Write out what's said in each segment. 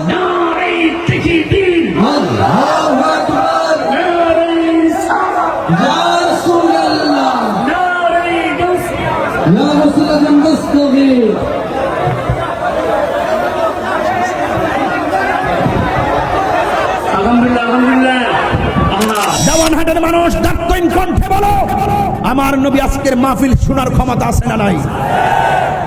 নারে তাকবীর, আল্লাহু আকবার, নারে সালাত, ইয়া রাসূলুল্লাহ, নারে তাসবিহ। ইয়া রাসূলুল্লাহ মুস্তাগীর। আলহামদুলিল্লাহ, আলহামদুলিল্লাহ। আল্লাহ দেওয়ানহাটের মানুষ ডাক্তাইন কণ্ঠে বলো, আমার নবী আজকের মাহফিল শোনার ক্ষমতা আছে না নাই?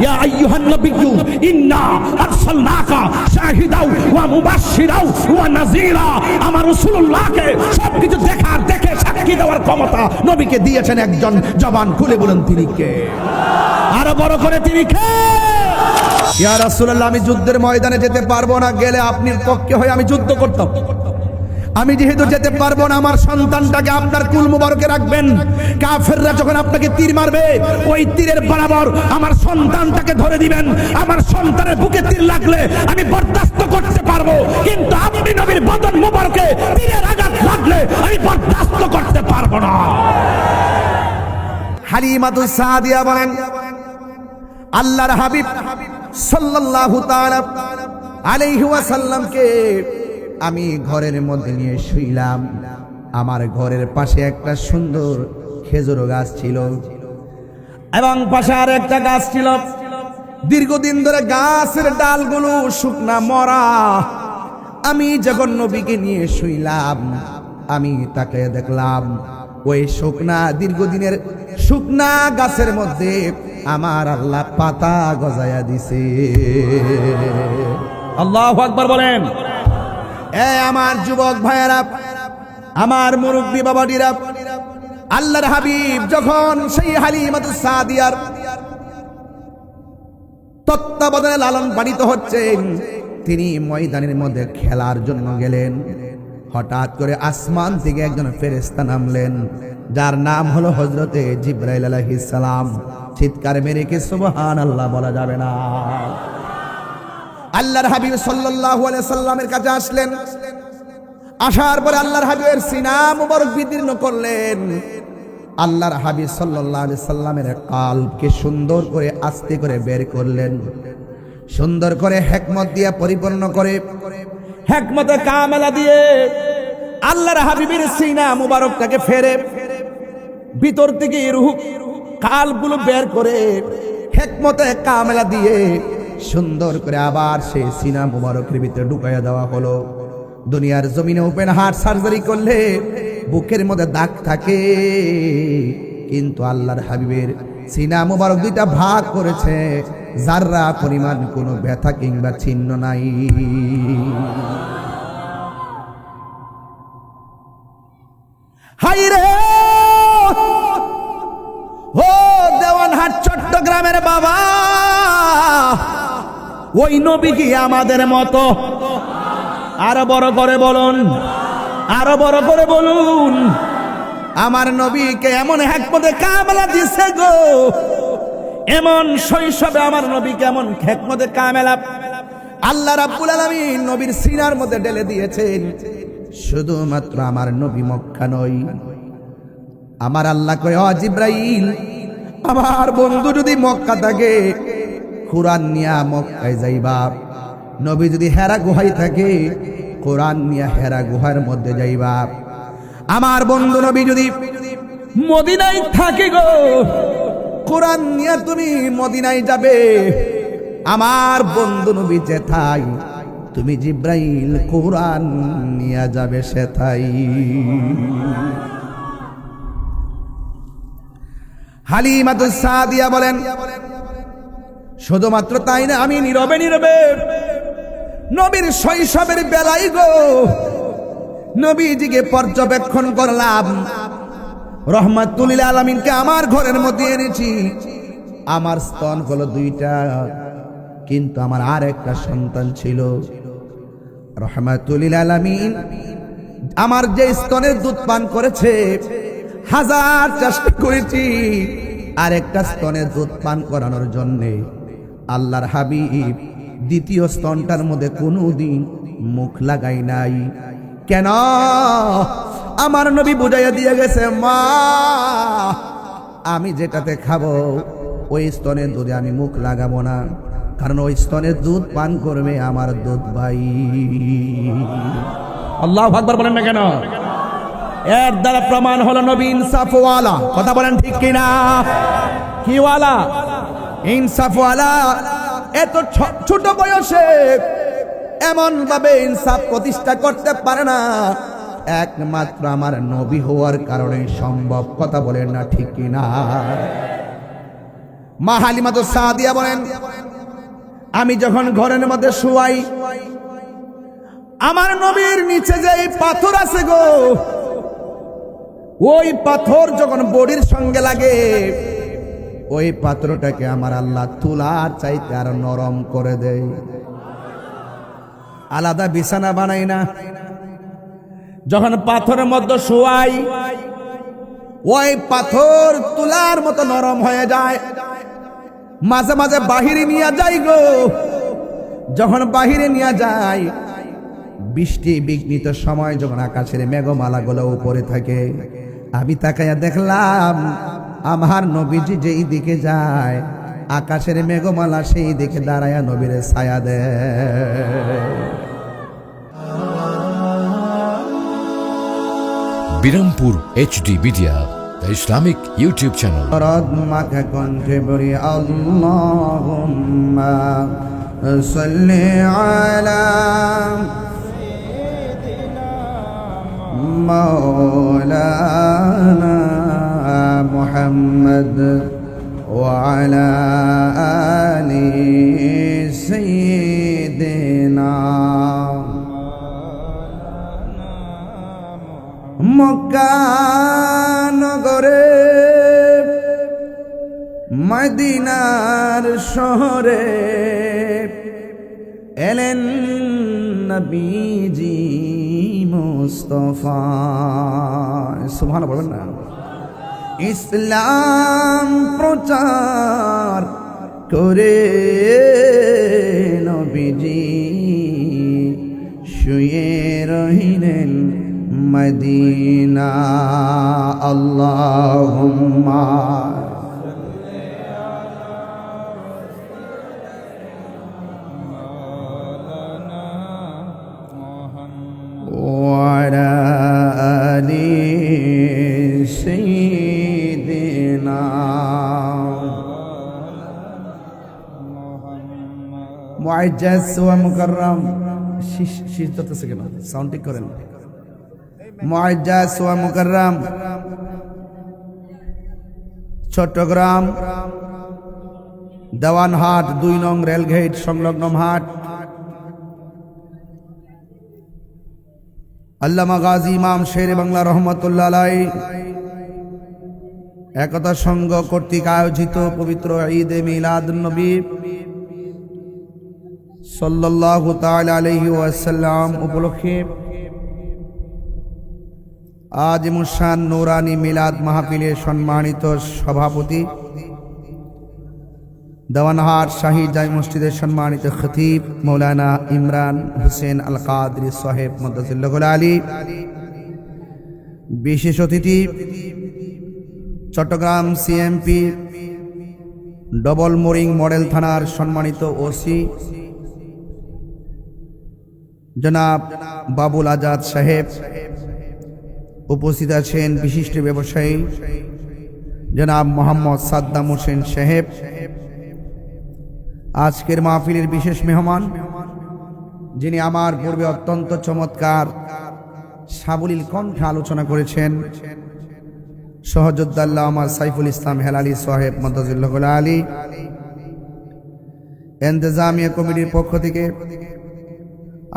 ইয়া আইয়ুহান নবিয়্যু ইন্না আরসালনাকা শাহিদাও ওয়া মুবাশশিরাও ওয়া নাযীরা। আমার রাসূলুল্লাহকে সবকিছু দেখার, দেখে সাক্ষী দেওয়ার ক্ষমতা নবীকে দিয়েছেন একজন। জবান খুলে বলেন তিনি কে? আরো বড় করে তিনি কে? ইয়া রাসূলুল্লাহ, আমি যুদ্ধের ময়দানে যেতে পারবো না, গেলে আপনার পক্ষে হয়ে আমি যুদ্ধ করতাম। আমি যেহেতু যেতে পারবো না, আমার সন্তানটাকে আপনার কুল মুবারকে রাখবেন। কাফেররা যখন আপনাকে তীর মারবে, ওই তীরের বরাবর আমার সন্তানটাকে ধরে দিবেন। আমার সন্তানের বুকে তীর লাগলে আমি বরদাস্ত করতে পারবো, কিন্তু আপনি নবীর বদন মুবারকে তীরের আঘাত লাগলে আমি বরদাস্ত করতে পারবো না। হালিমাতুস সাদিয়া বলেন, আল্লাহর হাবিব সাল্লাল্লাহু তাআলা আলাইহি ওয়াসাল্লামকে আমি ঘরের মধ্যে নিয়ে শুইলাম। আমার ঘরের পাশে একটা সুন্দর খেজুর গাছ ছিল এবং পাশে আর একটা গাছ ছিল। দীর্ঘদিন ধরে গাছের ডালগুলো শুকনা মরা। আমি যখন নবীকে নিয়ে শুইলাম, আমি তাকে দেখলাম ওই শুকনা, দীর্ঘদিনের শুকনা গাছের মধ্যে আমার আল্লাহ পাতা গজায়া দিছে। আল্লাহু আকবার বলেন। আমার যুবক ভাইয়েরা, আমার মুরব্বী বাবাজিরা, আল্লাহর হাবিব যখন সেই হালিমাতুস সাদিয়ার তত্ত্বাবধানে লালন পালিত হচ্ছেন, তিনি ময়দানের মধ্যে খেলার জন্য গেলেন। হঠাৎ করে আসমান থেকে একজন ফেরেশতা নামলেন, যার নাম হলো হযরতে জিবরাইল আলাইহিস সালাম। চিৎকার মেরে কি সুবহানাল্লাহ বলা যাবে না? আল্লাহর হাবিব সাল্লাল্লাহু আলাইহি সাল্লামের কাছে আসলেন। আসার পরে আল্লাহর হাবিবের সিনা মুবারক বিদীর্ণ করলেন। আল্লাহর হাবিব সাল্লাল্লাহু আলাইহি সাল্লামের কলবকে সুন্দর করে আস্তে করে বের করলেন, সুন্দর করে হিকমত দিয়ে পরিপূর্ণ করে, হিকমতে কামেলা দিয়ে আল্লাহর হাবিবের সিনা মুবারকটাকে ফেরে ভিতর থেকে রূহ কালবগুলো বের করে হিকমতে কামেলা দিয়ে সুন্দর করে আবার সেই সিনা মুবারকের ভিতরে ঢুকাইয়া দেওয়া হলো। দুনিয়ার জমিনে ওপেন হার্ট সার্জারি করলে বুকের মধ্যে দাগ থাকে, কিন্তু আল্লাহর হাবিবের সিনা মুবারক দুইটা ভাগ করেছে, যাররা পরিমাণ কোনো ব্যথা কিংবা চিহ্ন নাই। হাইরে ও দেওয়ানহাট চট্টগ্রামের বাবা, ওই নবী কি আমাদের মতো? আরো বড় করে বলুন, আরো বড় করে বলুন। আমার নবীকে এমন হিকমতে কামেলা দিছে গো, এমন শৈশবে আমার নবীকে এমন হিকমতে কামেলা আল্লাহ রাব্বুল আলামিন নবীর সিনার মধ্যে ঢেলে দিয়েছেন। শুধুমাত্র আমার নবী মক্কা নয়, আমার আল্লাহ কয়, ও জিবরাইল, আমার বন্ধু যদি মক্কা থাকে কোরআন নিয়া মক্কায় যাইবা। নবী যদি হেরা গুহায় থাকে কোরআন নিয়া হেরা গুহার মধ্যে যাইবা। আমার বন্ধু নবী যদি মদিনায় থাকে গো, কোরআন নিয়া তুমি মদিনায় যাবে। আমার বন্ধু নবী যেথায়, তুমি জিবরাইল কোরআন নিয়া যাবে সেথাই। হালিমাতুস সাদিয়া বলেন, শুধুমাত্র তাই না, আমি নীরবে নীরবে নবীর শৈশবের বেলায় গো নবীজিকে পর্যবেক্ষণ করলাম। রহমাতুল লিল আলামিনকে আমার ঘরের মধ্যে এনেছি। আমার স্তন হলো দুইটা, কিন্তু আমার আর একটা সন্তান ছিল। রহমাতুল লিল আলামিন আমার যে স্তনের দুধ পান করেছে, হাজার চেষ্টা করেছি আর একটা স্তনের দুধ পান করানোর জন্যে। আল্লাহর হাবিব দ্বিতীয় স্তনটার মধ্যে কোনোদিন মুখ লাগাই নাই। কেন? আমার নবী বুঝাইয়া দিয়ে গেছে, মা আমি যেটাতে খাবো ওই স্তনের দুধে আমি মুখ লাগাবো না। কারণ ওই স্তনের দুধ পান করবে আমার দুধ ভাই। আল্লাহু আকবার বলেন না কেন? এর দ্বারা প্রমাণ হলো নবী ইনসাফওয়ালা। কথা বলেন ঠিক কিনা? কি ওয়ালা? ইনসাফওয়ালা। এত ছোট বয়সে এমন ভাবে ইনসাফ প্রতিষ্ঠা করতে পারে না, একমাত্র আমার নবী হওয়ার কারণে সম্ভব। কথা বলেন না ঠিক কিনা? মা হালিমাতুস সাদিয়া বলেন, আমি যখন ঘরের মধ্যে শুয়াই, আমার নবীর নিচে যে পাথর আছে গো, ওই পাথর যখন বডির সঙ্গে লাগে, ওই পাথরটাকে আমার আল্লাহ তুলার চাইতে আর নরম করে দেয়। আলাদা বিছানা বানাই না, যখন পাথরের মধ্যে শোয়াই, ওই পাথর তুলার মতো নরম হয়ে যায়। মাঝে মাঝে বাহিরে নিয়ে যাই গো, যখন বাহিরে নিয়ে যাই, বৃষ্টি বিঘ্নিত সময় যখন আকাশের মেঘমালা গুলো উপরে থাকে, আমি তাকাইয়া দেখলাম আমার নবীজি যেই দিকে যায়, আকাশের মেঘমালা সেই দিকে দাঁড়ায়া নবীর ছায়া দেয়। Birampur HD media, the Islamic YouTube channel. রদ মাখা কণ্ঠে বলি আল্লাহুম্মা সাল্লি আলা মাওলানা মুহাম্মদ ওয়া আলা আলি সাইয়্যিদিনা। মক্কা নগরে মদিনার শহরে এলেন নবীজি মুস্তাফা। সুবহানাল্লাহ বলবেন না? ইসলাম প্রচার করে নবীজি শুয়ে রহিলেন মদিনা। আল্লাহুম্মা ওয়া আলা আলি সাইয়্যিদিনা। মুআজ্জাজ ওয়া মুকাররম। শীষ ধরতেছে কেন? সাউন্ড ঠিক করেন। মুআজ্জাজ ওয়া মুকাররম, চট্টগ্রাম দেওয়ানহাট 2 নং রেলগেট সংলগ্ন মাঠ, আল্লামা গাজী ইমাম শেরে বাংলা রহমতুল্লাহ আলাইহি একতা সংঘ কর্তৃক আয়োজিত পবিত্র ঈদে মিলাদুন নবী সাল্লাল্লাহু তাআলা আলাইহি ওয়াসাল্লাম উপলক্ষে আজ মুশান নুরানি মিলাদ মাহফিলের সম্মানিত সভাপতি, দেওয়ানহাট শাহী জামি মসজিদের সম্মানিত খতিব মৌলানা ইমরান হোসেন আল কাদরি সাহেব মদ্দাসিল্লাহুল আলী, বিশেষ অতিথি Chattogram CMP Double Mooring model থানার সম্মানিত ওসি জনাব বাবুল আজাদ সাহেব, উপস্থিত আছেন বিশিষ্ট ব্যবসায়ী জনাব মোহাম্মদ সাদ্দাম হোসেন সাহেব, আজকের মাহফিলের বিশেষ মেহমান যিনি আমার পূর্বে অত্যন্ত চমৎকার সাবলীল কণ্ঠে আলোচনা করেছেন, সহযোদ্ধা আল্লামা সাইফুল ইসলাম হেলালি সাহেব মদ্দাসিল্লাহুল আলী। ইন্তেজামিয়া কমিটির পক্ষ থেকে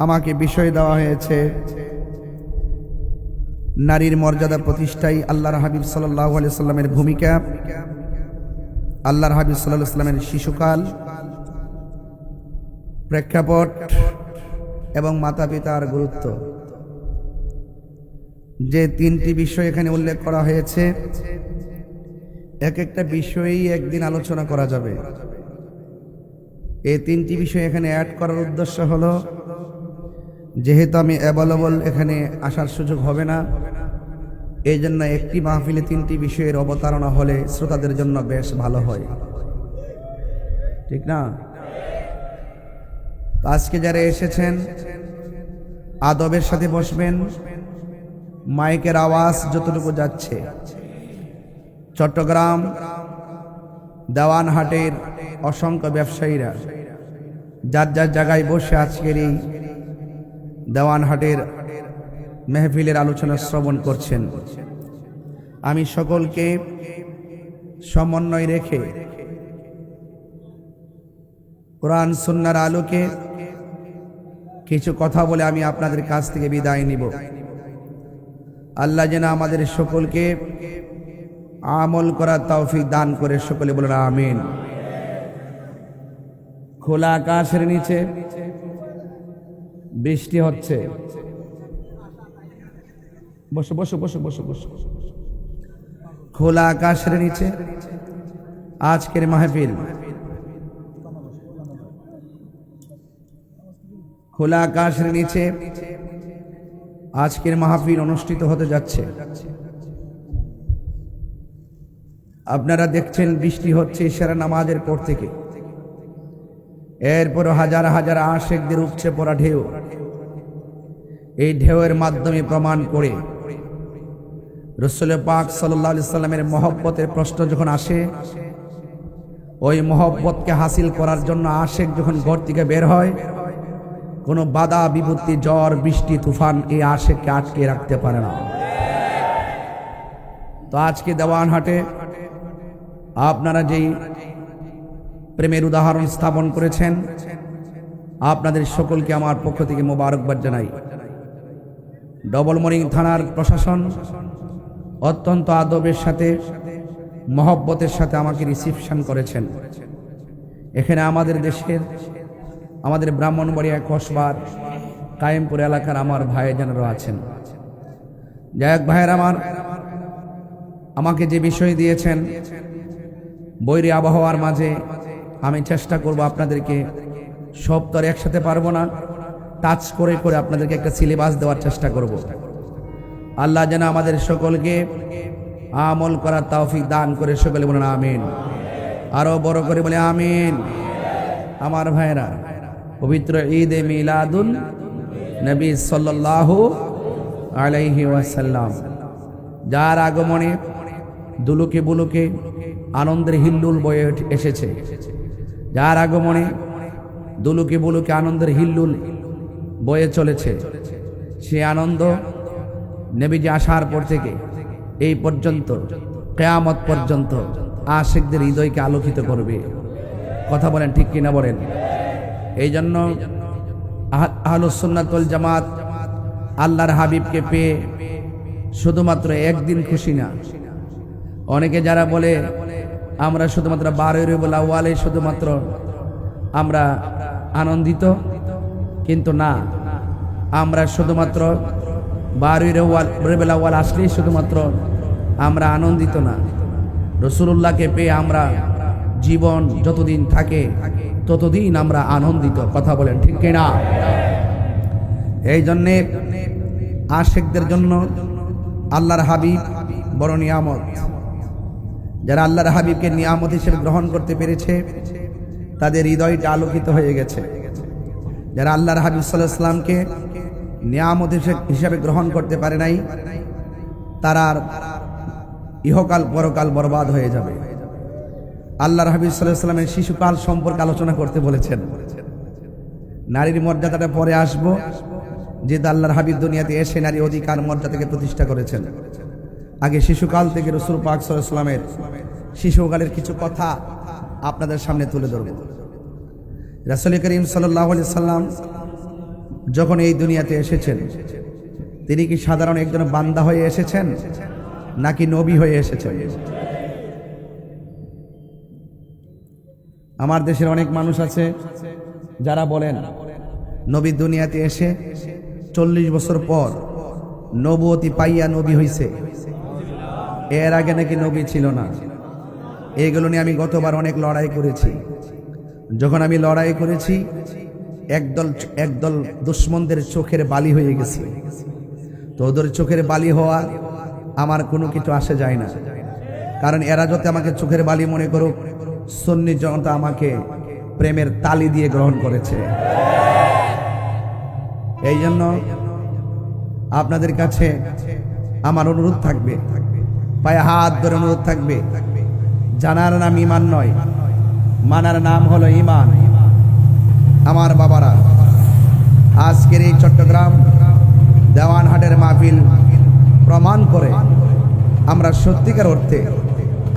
আমাকে বিষয় দেওয়া হয়েছে নারীর মর্যাদা প্রতিষ্ঠায় আল্লাহর হাবিব সাল্লাল্লাহু আলাইহি সাল্লামের ভূমিকা, আল্লাহর হাবিব সাল্লাল্লাহু আলাইহি সাল্লামের শিশুকাল, প্রেক্ষাপট এবং মাতা পিতার গুরুত্ব। যে 3টি বিষয় এখানে উল্লেখ করা হয়েছে, এক একটা বিষয়ই একদিন আলোচনা করা যাবে। এই 3টি বিষয় এখানে অ্যাড করার উদ্দেশ্য হলো, যেহেতু আমি অ্যাভেলেবল এখানে আসার সুযোগ হবে না, এই জন্য একটি মাহফিলে 3টি বিষয়ের অবতারণা হলে শ্রোতাদের জন্য বেশ ভালো হয়, ঠিক না? তো আজকে যারা এসেছেন আদবের সাথে বসবেন। মাইকের আওয়াজ যতটুকু যাচ্ছে, চট্টগ্রাম দেওয়ানহাটের অসংখ্য ব্যবসায়ীরা যার যার জায়গায় বসে আজকের এই দেওয়ানহাটের মেহফিলের আলোচনা শ্রবণ করছেন, আমি সকলকে সমন্বয় রেখে কোরআন সুন্নাহর আলোকে কিছু কথা বলে আমি আপনাদের কাছ থেকে বিদায় নিব। আল্লাহ যেন আমাদের সকলকে আমল করার তৌফিক দান করে, সকলে বলেন আমিন। খোলা আকাশের নিচে বৃষ্টি হচ্ছে। বসো বসো বসো বসো বসো। খোলা আকাশের নিচে আজকের মাহফিল, খোলা আকাশের নিচে আজকের মাহফিল অনুষ্ঠিত হতে যাচ্ছে। আপনারা দেখছেন বৃষ্টি হচ্ছে ইশারা নামাজের পর থেকে। এরপর হাজার হাজার আশিকদের উপচে পড়া ঢেউ, এই ঢেউয়ের মাধ্যমে প্রমাণ করে রাসূল পাক সাল্লাল্লাহু আলাইহি সাল্লামের মহব্বতের প্রশ্ন যখন আসে, ওই মহব্বতকে হাসিল করার জন্য আশিক যখন ঘর থেকে বের হয়, কোনো বাধা বিপত্তি, ঝড় বৃষ্টি তুফান এই আশিককে আটকে রাখতে পারে না। তো আজকে দেওয়ানহাটে আপনারা যেই প্রেমের উদাহরণ স্থাপন করেছেন, আপনাদের সকলকে আমার পক্ষ থেকে মোবারকবাদ জানাই। ডবল মরিং থানার প্রশাসন অত্যন্ত আদবের সাথে মহব্বতের সাথে আমাকে রিসিপশন করেছেন। এখানে আমাদের দেশের, আমাদের ব্রাহ্মণবাড়িয়া কসবার কায়েমপুর এলাকার আমার ভাইজানেরা আছেন। যাই হোক ভাইয়ের আমার, আমাকে যে বিষয় দিয়েছেন, বৈরী আবহাওয়ার মাঝে আমি চেষ্টা করব আপনাদেরকে, সব তো আর একসাথে পারবো না, টাচ করে করে আপনাদেরকে একটা সিলেবাস দেওয়ার চেষ্টা করব। আল্লাহ যেন আমাদের সকলকে আমল করার তৌফিক দান করে, সকলে বলেন আমিন। আরো বড় করে বলে আমিন। আমার ভাইরা, পবিত্র ঈদে মিলাদুন নবী সাল্লাল্লাহু আলাইহি ওয়াসাল্লাম, যার আগমনে দুলুকে বুলুকে আনন্দের হিল্লুল বয়ে এসেছে, যার আগমনে দুলুকে বুলুকে আনন্দের হিল্লুল বয়ে চলেছে, সে আনন্দ নবীজি আসার পর থেকে এই পর্যন্ত, কিয়ামত পর্যন্ত আশিকদের হৃদয়কে আলোকিত করবে। কথা বলেন ঠিক কিনা বলেন? এই জন্য আহলুস সুন্নাত ওয়াল জামাত আল্লাহর হাবিবকে পেয়ে শুধুমাত্র একদিন খুশি না। অনেকে যারা বলে আমরা শুধুমাত্র 12 রবিউল আউয়ালে শুধুমাত্র আমরা আনন্দিত, কিন্তু না, আমরা শুধুমাত্র 12 রবিউল আউয়াল আসলেই শুধুমাত্র আমরা আনন্দিত না। রাসূলুল্লাহকে পেয়ে আমরা জীবন যতদিন থাকে ততদিন আমরা আনন্দিত। কথা বলেন ঠিক কিনা? এই জন্যে আশিকদের জন্য আল্লাহর হাবিব বড় নিয়ামত। যারা আল্লাহর হাবিবকে নিয়ামত হিসেবে গ্রহণ করতে পেরেছে, তাদের হৃদয়টা আলোকিত হয়ে গেছে। যারা আল্লাহর হাবিব সাল্লাল্লাহু আলাইহি ওয়াসাল্লামকে নিয়ামত হিসেবে গ্রহণ করতে পারে নাই, তারা ইহকাল পরকাল বরবাদ হয়ে যাবে। আল্লাহর হাবিব সাল্লাল্লাহু আলাইহি ওয়াসাল্লামের শিশুকাল সম্পর্কে আলোচনা করতে বলেছেন। নারীর মর্যাদাটা পরে আসব, যেহেতু আল্লাহর হাবিব দুনিয়াতে এসে নারী অধিকার মর্যাদাকে প্রতিষ্ঠা করেছেন। আগে শিশুকাল থেকে রাসূল পাক সাল্লাল্লাহু আলাইহি ওয়াসাল্লামের শিশুকালের কিছু কথা আপনাদের সামনে তুলে ধরব। রাসূল করিম সাল্লাল্লাহু আলাইহি ওয়াসাল্লাম যখন এই দুনিয়াতে এসেছেন, তিনি কি সাধারণ একজন বান্দা হয়ে এসেছেন নাকি নবী হয়ে এসেছেন? আমার দেশের অনেক মানুষ আছে যারা বলেন নবী দুনিয়াতে এসে 40 বছর পর নবুয়তি পাইয়া নবী হইছে, এর আগে নাকি নবী ছিল না। এগুলো নিয়ে আমি গতবার অনেক লড়াই করেছি। যখন আমি লড়াই করেছি, একদল দুশ্মনদের চোখের বালি হয়ে গেছে। তো ওদের চোখের বালি হওয়া আমার কোনো কিছু আসে যায় না, কারণ এরা যত আমাকে চোখের বালি মনে করুক, সুন্নি জনতা আমাকে প্রেমের তালি দিয়ে গ্রহণ করেছে। এই জন্য আপনাদের কাছে আমার অনুরোধ থাকবে, পায়ে হাত ধরে অনুরোধ থাকবে, জানার নাম ঈমান নয়, মানার নাম হলো ঈমান। আমার বাবারা, আজকের এই চট্টগ্রাম দেওয়ানহাটের মাহফিল প্রমাণ করে আমরা সত্যিকার অর্থে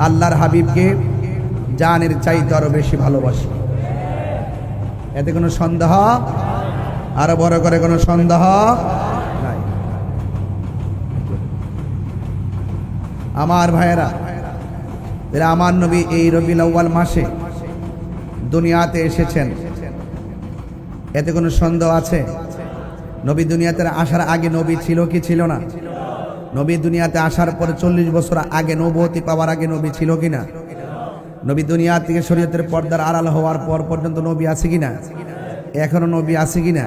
আল্লাহর হাবিবকে জানের চাইতে আরো বেশি ভালোবাসি। এতে কোনো সন্দেহ, আরো বড় করে কোনো সন্দেহ নাই। আমার ভাইয়েরা, এরা আমার নবী এই রবিউল আউয়াল মাসে দুনিয়াতে এসেছেন, এতে কোনো সন্দেহ আছে? নবী দুনিয়াতে আসার আগে নবী ছিল কি ছিল না? নবী দুনিয়াতে আসার পরে 40 বছর আগে, নবুয়তি পাওয়ার আগে নবী ছিল কিনা? নবী দুনিয়া থেকে শরীয়তের পর্দার আড়াল হওয়ার পর পর্যন্ত নবী আছে কিনা? এখনো নবী আছে কিনা?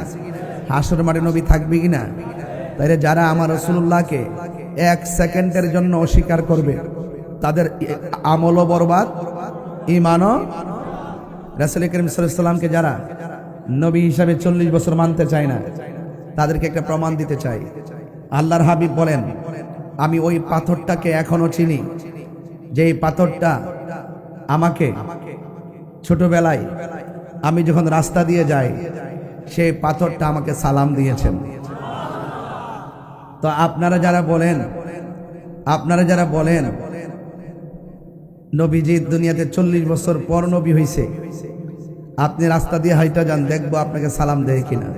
হাসর মাঠে নবী থাকবে কিনা? তাইলে যারা আমার রাসূলুল্লাহকে 1 সেকেন্ডের জন্য অস্বীকার করবে, তাদের আমলও বরবাদ, ঈমানও। রাসূল করিম সাল্লাল্লাহু আলাইহি ওয়াসাল্লামকে যারা নবী হিসাবে 40 বছর মানতে চায় না, তাদেরকে একটা প্রমাণ দিতে চাই। আল্লাহর হাবিব বলেন, আমি ওই পাথরটাকে এখনো চিনি, যেই পাথরটা আমাকে ছোটবেলায় আমি যখন রাস্তা দিয়ে যাই, সেই পাথরটা আমাকে সালাম দিয়েছেন। তো আপনারা যারা বলেন নবীজি দুনিয়াতে 40 বছর পর নবী হইছে, আপনি রাস্তা দিয়ে হাইটা যান, দেখবো আপনাকে সালাম দেয় কিনা।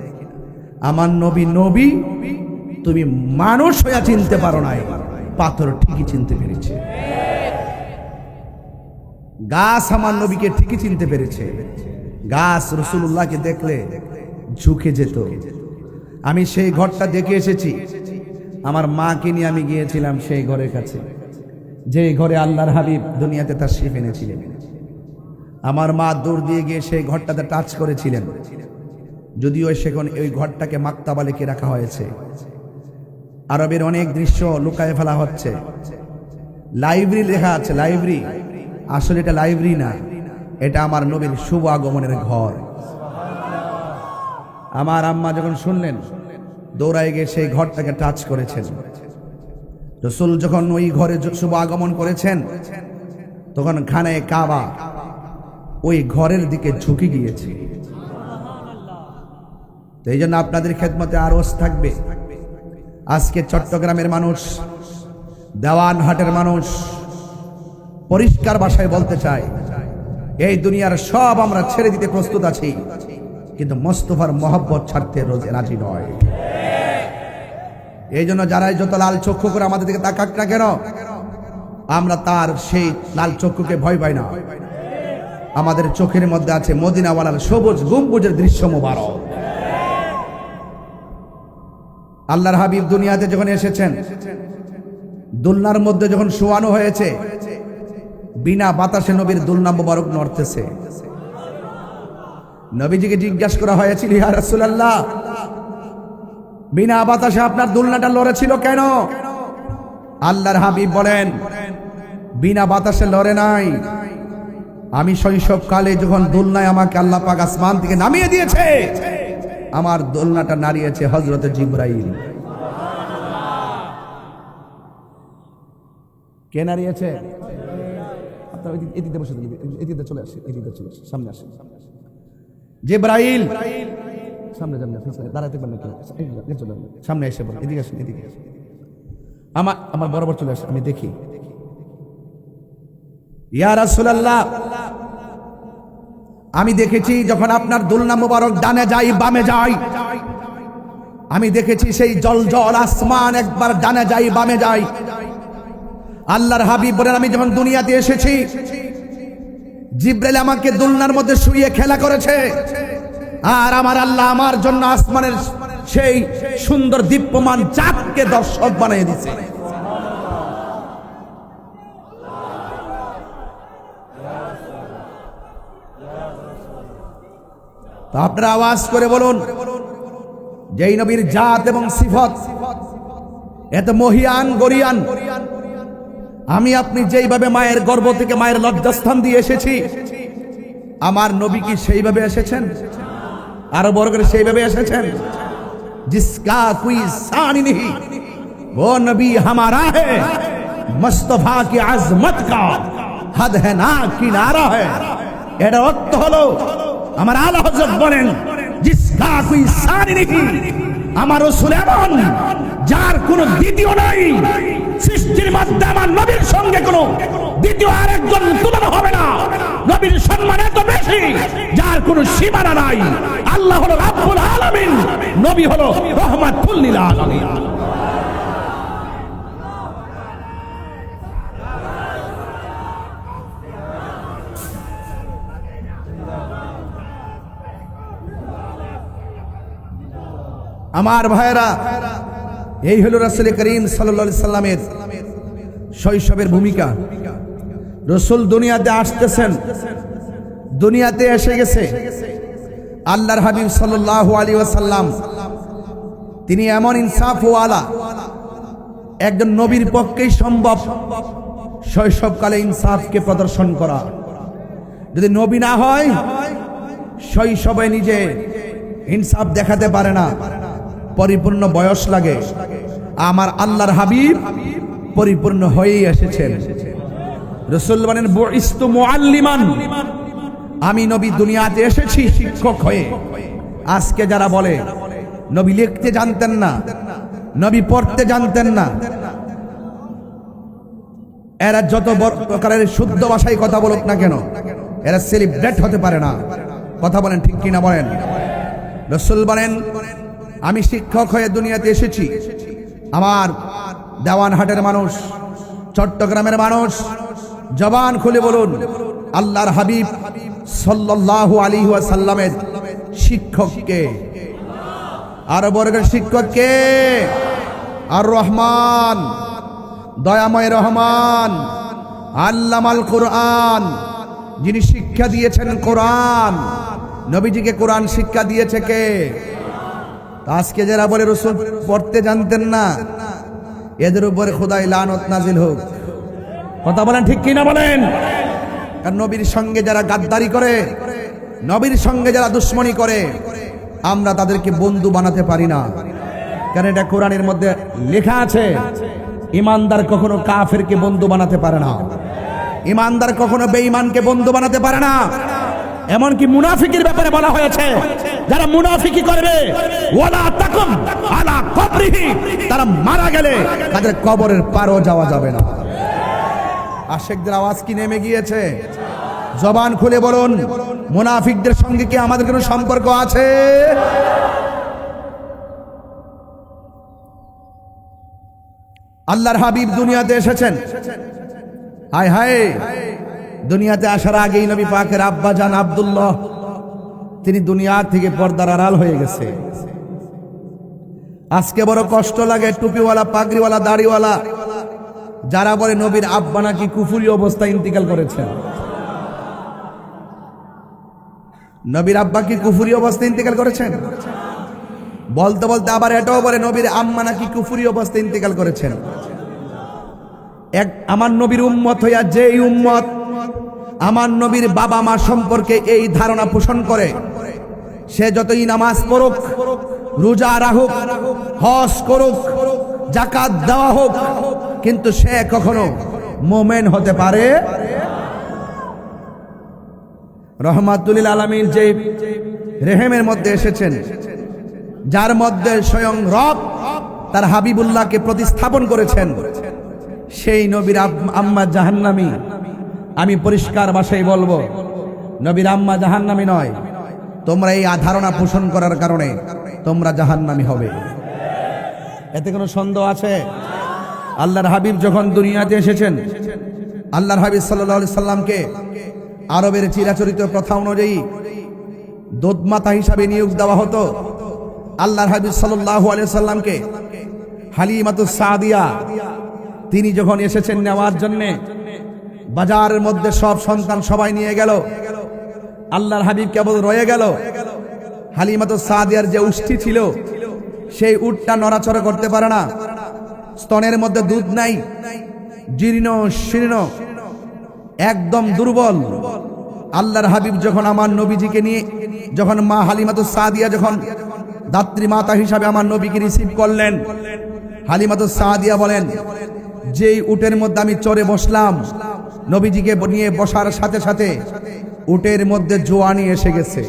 আমার নবী নবী, তুমি মানুষ হইয়া চিনতে পারো নাই, পাথর ঠিকই চিনতে পেরেছে। গাছ আমার নবীকে ঠিকই চিনতে পেরেছে। গাছ রাসূলুল্লাহকে দেখলে ঝুঁকে যেত। আমি সেই ঘরটা দেখে এসেছি, আমার মাকে নিয়ে আমি গিয়েছিলাম সেই ঘরের কাছে, যে ঘরে আল্লাহর হাবিব দুনিয়াতে তাশরীফ এনেছিলেন। আমার মা দৌড় দিয়ে গিয়ে সেই ঘরটাতে টাচ করেছিলেন, যদিও সেখানে ওই ঘরটাকে মাকতাবা লিখে রাখা হয়েছে। আরবের অনেক দৃশ্য লুকায়ে ফেলা হচ্ছে। লাইব্রেরি লেখা আছে, লাইব্রেরি, আসলে এটা লাইব্রেরি না, এটা আমার নবীর শুভ আগমনের ঘর। আমার আম্মা যখন শুনলেন, দৌড়ায় গিয়ে সেই ঘরটাকে টাচ করেছেন। রাসূল যখন ওই ঘরে শুভ আগমন করেছেন, তখন খানায়ে কাবা ওই ঘরের দিকে ঝুঁকে গিয়েছে। তো এই জন্য আপনাদের খেদমতে আরজ থাকবে, আজকে চট্টগ্রামের মানুষ, দেওয়ানহাটের মানুষ পরিষ্কার ভাষায় বলতে চায়, এই দুনিয়ার সব আমরা ছেড়ে দিতে প্রস্তুত আছি, কিন্তু মোস্তফার মহব্বত ছাড়তে রাজি নয়। এই জন্য যারাই যত লাল চক্ষু করে আমাদের দিকে তাকাক না কেন, আমরা তার সেই লাল চক্ষুকে ভয় পাই না। আমাদের চোখের মধ্যে আছে মদিনাওয়ালার সবুজ গম্বুজের দৃশ্য মোবারক। আল্লাহর হাবিব দুনিয়াতে যখন এসেছেন, দুলনার মধ্যে যখন শোয়ানো হয়েছে, বিনা বাতাসে নবীর দুলনা মোবারক নড়তেছে। নবীজিকে জিজ্ঞাসা করা হয়েছিল, ইয়া রাসূলুল্লাহ, বিনা বাতাসে আপনার দুলনাটা লড়েছিল কেন? আল্লাহর হাবিব বলেন, বিনা বাতাসে লড়ে নাই, আমি শৈশবকালে যখন দুলনায় আমাকে আল্লাহ পাক আসমান থেকে নামিয়ে দিয়েছে, আমার দোলনাটা নাড়িয়েছে হযরত জিবরাইল। কে নাড়িয়েছে? আপনারা এদিকে বসে, এদিকে চলে আসে, এদিকে চলে আসে, সামনে আসে। জিবরাইল সামনে যান না, দাঁড়াতে পারেন না, সামনে এসে বলেন, এদিকে আসেন, এদিকে আসেন। আমার বরাবর চলে আসে, আমি দেখি। ইয়া রাসূলুল্লাহ, আমি দেখেছি যখন আপনার দুলনা মোবারক ডানে যায় বামে যায়, আমি দেখেছি সেই জল জল আসমান একবার ডানে যায় বামে যায়। আল্লাহর হাবিব বলেন, আমি যখন দুনিয়াতে এসেছি, জিবরাইল আমাকে দুলনার মধ্যে শুইয়ে খেলা করেছে, আর আমার আল্লাহ আমার জন্য আসমানের সেই সুন্দর দীপ্যমান চাঁদকে দর্শক বানিয়ে দিয়েছে। তো আপনারা আওয়াজ করে বলুন, যেই নবীর জাত এবং সিফত এত মহিয়ান গরিয়ান, আমি আপনি যেইভাবে মায়ের গর্ভ থেকে মায়ের লজ্জাস্থান দিয়ে এসেছি, আমার নবী কি সেইভাবে এসেছেন? আরো বড় করে সেইভাবে এসেছেন? जिसका कोई सानी नहीं, वो नबी हमारा है। मुस्तफा की आजमत का हद है ना किनारा है। এটা অর্থ হলো আমার আলা হযরত বলেন, जिसका कोई सानी नहीं, আমার রাসূল এমন যার কোনো দ্বিতীয় নাই। সৃষ্টির মধ্যে আমার নবীর সঙ্গে কোনো দ্বিতীয় আরেকজন তুলনা হবে না। নবীর সম্মান এত বেশি যার কোনো সীমানা নাই। আল্লাহ হলো রাব্বুল আলামিন, নবী হলো রহমাতুল লিল আলামিন। আমার ভাইরা, এই হলো রাসূল করিম সাল্লাল্লাহু আলাইহি সাল্লামের শৈশবের ভূমিকা। রাসূল দুনিয়াতে আসতেছেন, দুনিয়াতে এসে গেছে। আল্লাহর হাবিব সাল্লাল্লাহু আলাইহি ওয়াসাল্লাম তিনি এমন ইনসাফওয়ালা একজন নবীর পক্ষেই সম্ভব শৈশবকালে ইনসাফকে প্রদর্শন করা। যদি নবী না হয় শৈশবে নিজে ইনসাফ দেখাতে পারে না, পরিপূর্ণ বয়স লাগে। আমার আল্লাহর হাবিব পরিপূর্ণ হয়েই এসেছেন। রাসূল বলেন, বুইস্তু মুআল্লিমান, আমি নবী দুনিয়াতে এসেছি শিক্ষক হয়ে। আজকে যারা বলে নবী লিখতে জানতেন না, নবী পড়তে জানতেন না, এরা যত প্রকারের শুদ্ধ ভাষায় কথা বলুক না কেন, এরা সেলিব্রেট হতে পারে না। কথা বলেন ঠিক কিনা বলেন? রাসূল বলেন, আমি শিক্ষক হয়ে দুনিয়াতে এসেছি। আমার দেওয়ানহাটের মানুষ, চট্টগ্রামের মানুষ, জবান খুলে বলুন, আল্লাহর হাবিব সাল্লাল্লাহু আলাইহি ওয়াসাল্লামের শিক্ষককে, আর বর্গের শিক্ষককে, আর রহমান, দয়াময় রহমান, আল্লামাল কোরআন, যিনি শিক্ষা দিয়েছেন কোরআন। নবীজিকে কোরআন শিক্ষা দিয়েছে কে? আজকে যারা বলে রাসূল পড়তে জানতেন না, এদের উপরে খোদাই লানত নাজিল হোক। কথা বলেন ঠিক কিনা বলেন? আর নবীর সঙ্গে যারা গাদ্দারি করে, নবীর সঙ্গে যারা দুশ্মনী করে, আমরা তাদেরকে বন্ধু বানাতে পারি না। কারণ এটা কোরআনের মধ্যে লেখা আছে, ইমানদার কখনো কাফেরকে বন্ধু বানাতে পারে না, ইমানদার কখনো বেঈমানকে বন্ধু বানাতে পারে না। এমনকি মুনাফিকের ব্যাপারে বলা হয়েছে, যারা মুনাফিকি করবে, ওয়ালা তাকুম আলা কবরিহি, তারা মারা গেলে তাদের কবরের পারও যাওয়া যাবে না। আশিকদের আওয়াজ কি নেমে গিয়েছে? জবান খুলে বলুন, মুনাফিকদের সঙ্গে কি আমাদের কোনো সম্পর্ক আছে? আল্লাহর হাবিব দুনিয়াতে এসেছেন। হায় হায়, দুনিয়াতে আসার আগেই নবী পাকের আব্বা জান আব্দুল্লাহ তিনি দুনিয়া থেকে পর্দার আড়াল হয়ে গেছে। আজকে বড় কষ্ট লাগে, টুপিওয়ালা, পাগড়িওয়ালা, দাড়িওয়ালা যারা বলে নবীর আব্বা নাকি কুফরি অবস্থায় ইন্তিকাল করেছেন। নবীর আব্বা কি কুফরি অবস্থায় ইন্তিকাল করেছেন? বলতে বলতে আবার এটাও বলে নবীর আম্মা নাকি কুফরি অবস্থায় ইন্তিকাল করেছেন। আমার নবীর উম্মত হইয়া যে উম্মত আমার নবীর বাবা মা সম্পর্কে এই ধারণা পোষণ করে, সে যতই নামাজ পড়ুক, রোজা রাখুক, হজ করুক, যাকাত দেওয়া হোক, কিন্তু সে কখনো মুমিন হতে পারে। রহমাতুল লিল আলামিন যে রেহেমের মধ্যে এসেছেন, যার মধ্যে স্বয়ং রব তার হাবিবুল্লাহকে প্রতিস্থাপন করেছেন, সেই নবীর আম্মা জাহান্নামী। আমি পরিষ্কার ভাষায় বলবো, নবীর আম্মা জাহান্নামী নয়। তোমরা এই ধারণা পোষণ করার কারণে তোমরা জাহান্নামী হবে, এতে কোনো সন্দেহ আছে? আল্লাহর হাবিব যখন দুনিয়াতে এসেছেন, আল্লাহর হাবিব সাল্লাল্লাহু আলাইহি সাল্লামকে আরবের চিরাচরিত প্রথা অনুযায়ী দুধমাতা হিসাবে নিয়োগ দেওয়া হতো। আল্লাহর হাবিব সাল্লাল্লাহু আলাইহি সাল্লামকে হালিমাতুস সাদিয়া তিনি যখন এসেছেন নেওয়ার জন্য, বাজারের মধ্যে সব সন্তান সবাই নিয়ে গেল, আল্লাহর হাবিব কেবল রয়ে গেল। হালিমাতুস সাদিয়ার যে উষ্টি ছিল, সেই উটটা নড়াচড়া করতে পারে না, স্তনের মধ্যে দুধ নাই, জীর্ণ শীর্ণ, একদম দুর্বল। আল্লাহর হাবিব যখন আমার নবীজিকে নিয়ে, যখন মা হালিমাতুস সাদিয়া যখন দাত্রী মাতা হিসাবে আমার নবীকে রিসিভ করলেন। হালিমাতুস সাদিয়া বলেন, যেই উটের মধ্যে আমি চড়ে বসলাম, নবীজিকে নিয়ে বসার সাথে সাথে উটের মধ্যে জোয়ানি এসে গেছে,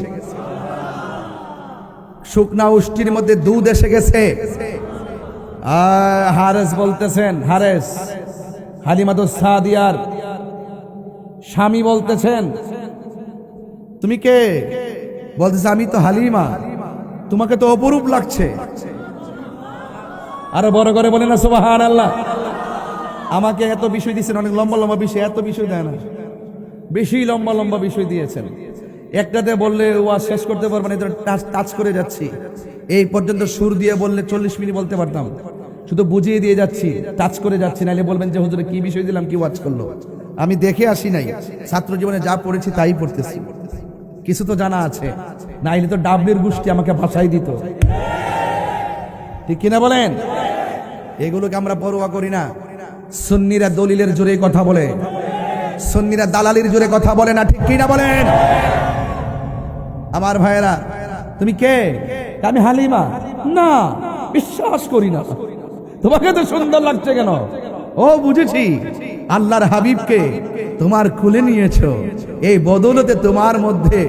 শুকনা উষ্টির মধ্যে দুধ এসে গেছে। হারেস বলতেছেন, হারেস হালিমাতুস সাদিয়ার স্বামী বলতেছেন, তুমি কে? বলতেছে, আমি তো হালিমা, তোমাকে তো অপরূপ লাগছে। আরো বড় করে বলে না সুবহানাল্লাহ। আমাকে এত বিষয় দিয়েছেন, অনেক লম্বা লম্বা বিষয়, এত বিষয় দেয় না, বেশি লম্বা লম্বা বিষয় দিয়েছেন। একটাতে বললে ওয়াজ শেষ করতে পারবো না, টাচ করে যাচ্ছি। এই পর্যন্ত সুর দিয়ে বললে 40 মিনিট বলতে পারতাম, শুধু বুঝিয়ে দিয়ে যাচ্ছি, টাচ করে যাচ্ছি, নাহলে বলবেন যে হুজুরে কি বিষয় দিলাম, কি ওয়াজ করলো। আমি দেখে আসি নাই, ছাত্র জীবনে যা পড়েছি তাই পড়তেছি, কিছু তো জানা আছে, নাইলে তো ডাবলির গোষ্ঠী আমাকে ভাষাই দিত, ঠিক কিনা বলেন? এগুলোকে আমরা পরোয়া করি না। সুন্নিরা দলিলের জোরে কথা বলে, সুন্নিরা দালালির জোরে কথা বলে না, ঠিক কিনা বলেন? আমার ভাইয়েরা, তুমি কে? আমি হালিমা। না, বিশ্বাস করি না। তোমাকে তো সুন্দর লাগছে কেন? ও বুঝেছি, আল্লাহর হাবিবকে তোমার খুলে নিয়েছো, এই বদৌলতে তোমার মধ্যে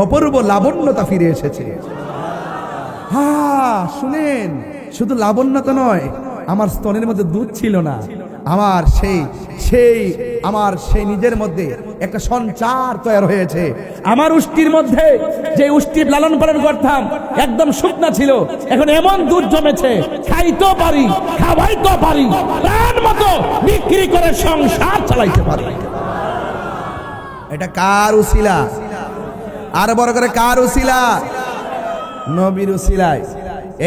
অপূর্ব লাবণ্যতা ফিরে এসেছে। হ্যাঁ শুনেন, শুধু লাবণ্যতা নয়, আমার স্তনের মধ্যে দুধ ছিল না, আমার সেই নিজের মধ্যে একটা সঞ্চার তৈরি হয়েছে। আমার উষ্টির মধ্যে যে উষ্টি লালন পালন করতাম একদম শুকনা ছিল, এখন এমন দুধ জমেছে, খাইতেও পারি, খাওয়াইতেও পারি, প্রাণ মতো বিক্রি করে সংসার চালাইতে পারি। এটা কার উসিলা? আর বড় করে কার উসিলা? নবীর উসিলায়।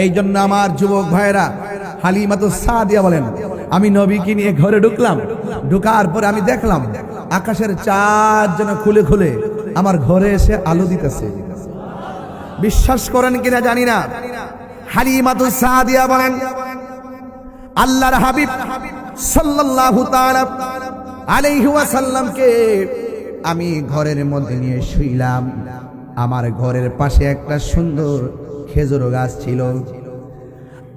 এই জন্য আমার যুবক ভাইরা, হালিমাতুস সাদিয়া বলেন, আমি নবীকে নিয়ে ঘরে ঢুকলাম, ঢুকার পরে আমি দেখলাম আকাশের চাঁদ যেন খুলে খুলে আমার ঘরে এসে আলো দিতেছে। বিশ্বাস করেন কিনা জানি না, হালিমাতুস সাদিয়া বলেন, আল্লাহর হাবিব সাল্লাল্লাহু তাআলা আলাইহি ওয়াসাল্লামকে আমি ঘরের মধ্যে নিয়ে শুইলাম। আমার ঘরের পাশে একটা সুন্দর খেজুর গাছ ছিল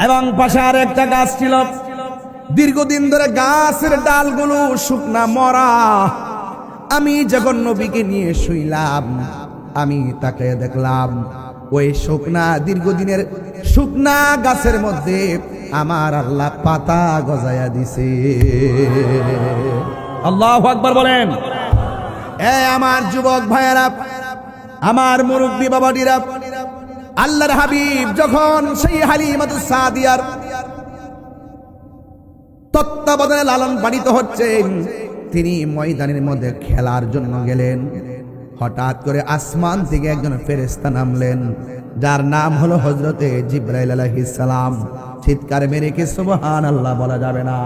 এবং পাশে আর একটা গাছ ছিল। দীর্ঘদিন ধরে গাছের ডালগুলো শুকনা মরা। আমি যখন নবীকে নিয়ে শুইলাম, আমি তাকে দেখলাম ওই শুকনা দীর্ঘদিনের শুকনা গাছের মধ্যে আমার আল্লাহ পাতা গজায়া দিছে। আল্লাহু আকবার বলেন। আমার যুবক ভাইয়েরা, আমার মুরব্বী বাবাডিরা, আল্লাহর হাবিব যখন সেই হালিমাতুস সাদিয়ার তত্ত্বাবধানে লালন পালিত হচ্ছেন, তিনি ময়দানের মধ্যে খেলার জন্য গেলেন। হঠাৎ করে আসমান থেকে একজন ফেরেশতা নামলেন, যার নাম হলো হযরতে জিবরাইল আলাইহিস সালাম। চিৎকার মেরে কি সুবহানাল্লাহ বলা যাবে না?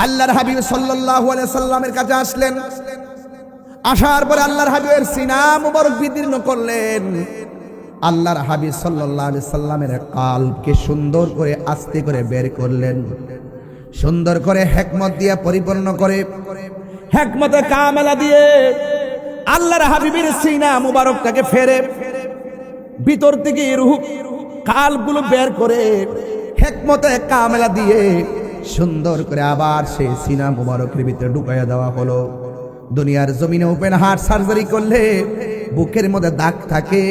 আল্লাহর হাবিব সাল্লাল্লাহু আলাইহি সাল্লামের কাছে আসলেন। আসার পরে আল্লাহর হাবিবের সিনা মুবারক বিদীর্ণ করলেন। আল্লাহর হাবিব সাল্লাল্লাহু আলাইহি সাল্লামের কলবকে সুন্দর করে আস্তে করে বের করলেন, সুন্দর করে হিকমত দিয়ে পরিপূর্ণ করে, হিকমতে কামেলা দিয়ে আল্লাহর হাবিবের সিনা মুবারকটাকে ফেরে ভিতর থেকে রূহ কলবগুলো বের করে হিকমতে কামেলা দিয়ে সুন্দর করে আবার সেই সিনা মুবারকের ভিতরে ঢুকাইয়া দেওয়া হলো। দুনিয়ার জমিনে ওপেন হার্ট সার্জারি করলে বুকের মধ্যে দাগ থাকে,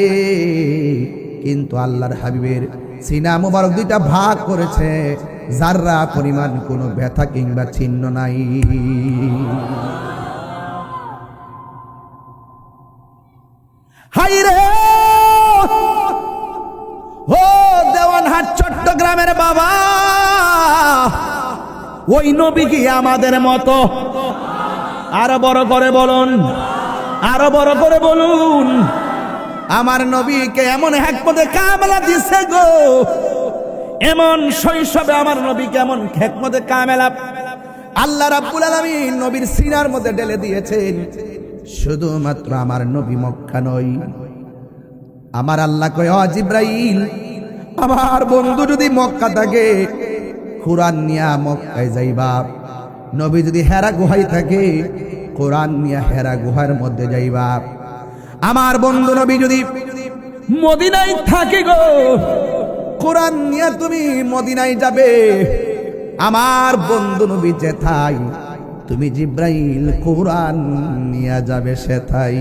কিন্তু আল্লাহর হাবিবের সিনা মুবারক দুইটা ভাগ করেছে, যাররা পরিমাণ কোনো ব্যথা কিংবা চিহ্ন নাই। হাই রে ও দেওয়ানহাট চট্টগ্রামের বাবা, ওই নবী কি আমাদের মতো? আরো বড় করে বলুন, আরো বড় করে বলুন। আমার নবীকে এমন হিকমতে কামেলা দিছে গো, এমন শৈশবে আমার নবীকে এমন হিকমতে কামেলা আল্লাহ রাব্বুল আলামিন নবীর সিনার মধ্যে ঢেলে দিয়েছেন। শুধুমাত্র আমার নবী মক্কা নয়, আমার আল্লাহ কয়, ও জিবরাইল, আমার বন্ধু যদি মক্কা থাকে কুরআন নিয়া মক্কায় যাইবা। নবী যদি হেরা গুহায় থাকে কুরআন নিয়া হেরা গুহার মধ্যে যাইবা। আমার বন্ধু নবী যদি মদিনায় থাকে গো, কোরআন নিয়ে তুমি মদিনায় যাবে। আমার বন্ধু নবী যেথায়, তুমি জিব্রাইল কোরআন নিয়ে যাবে সেথাই।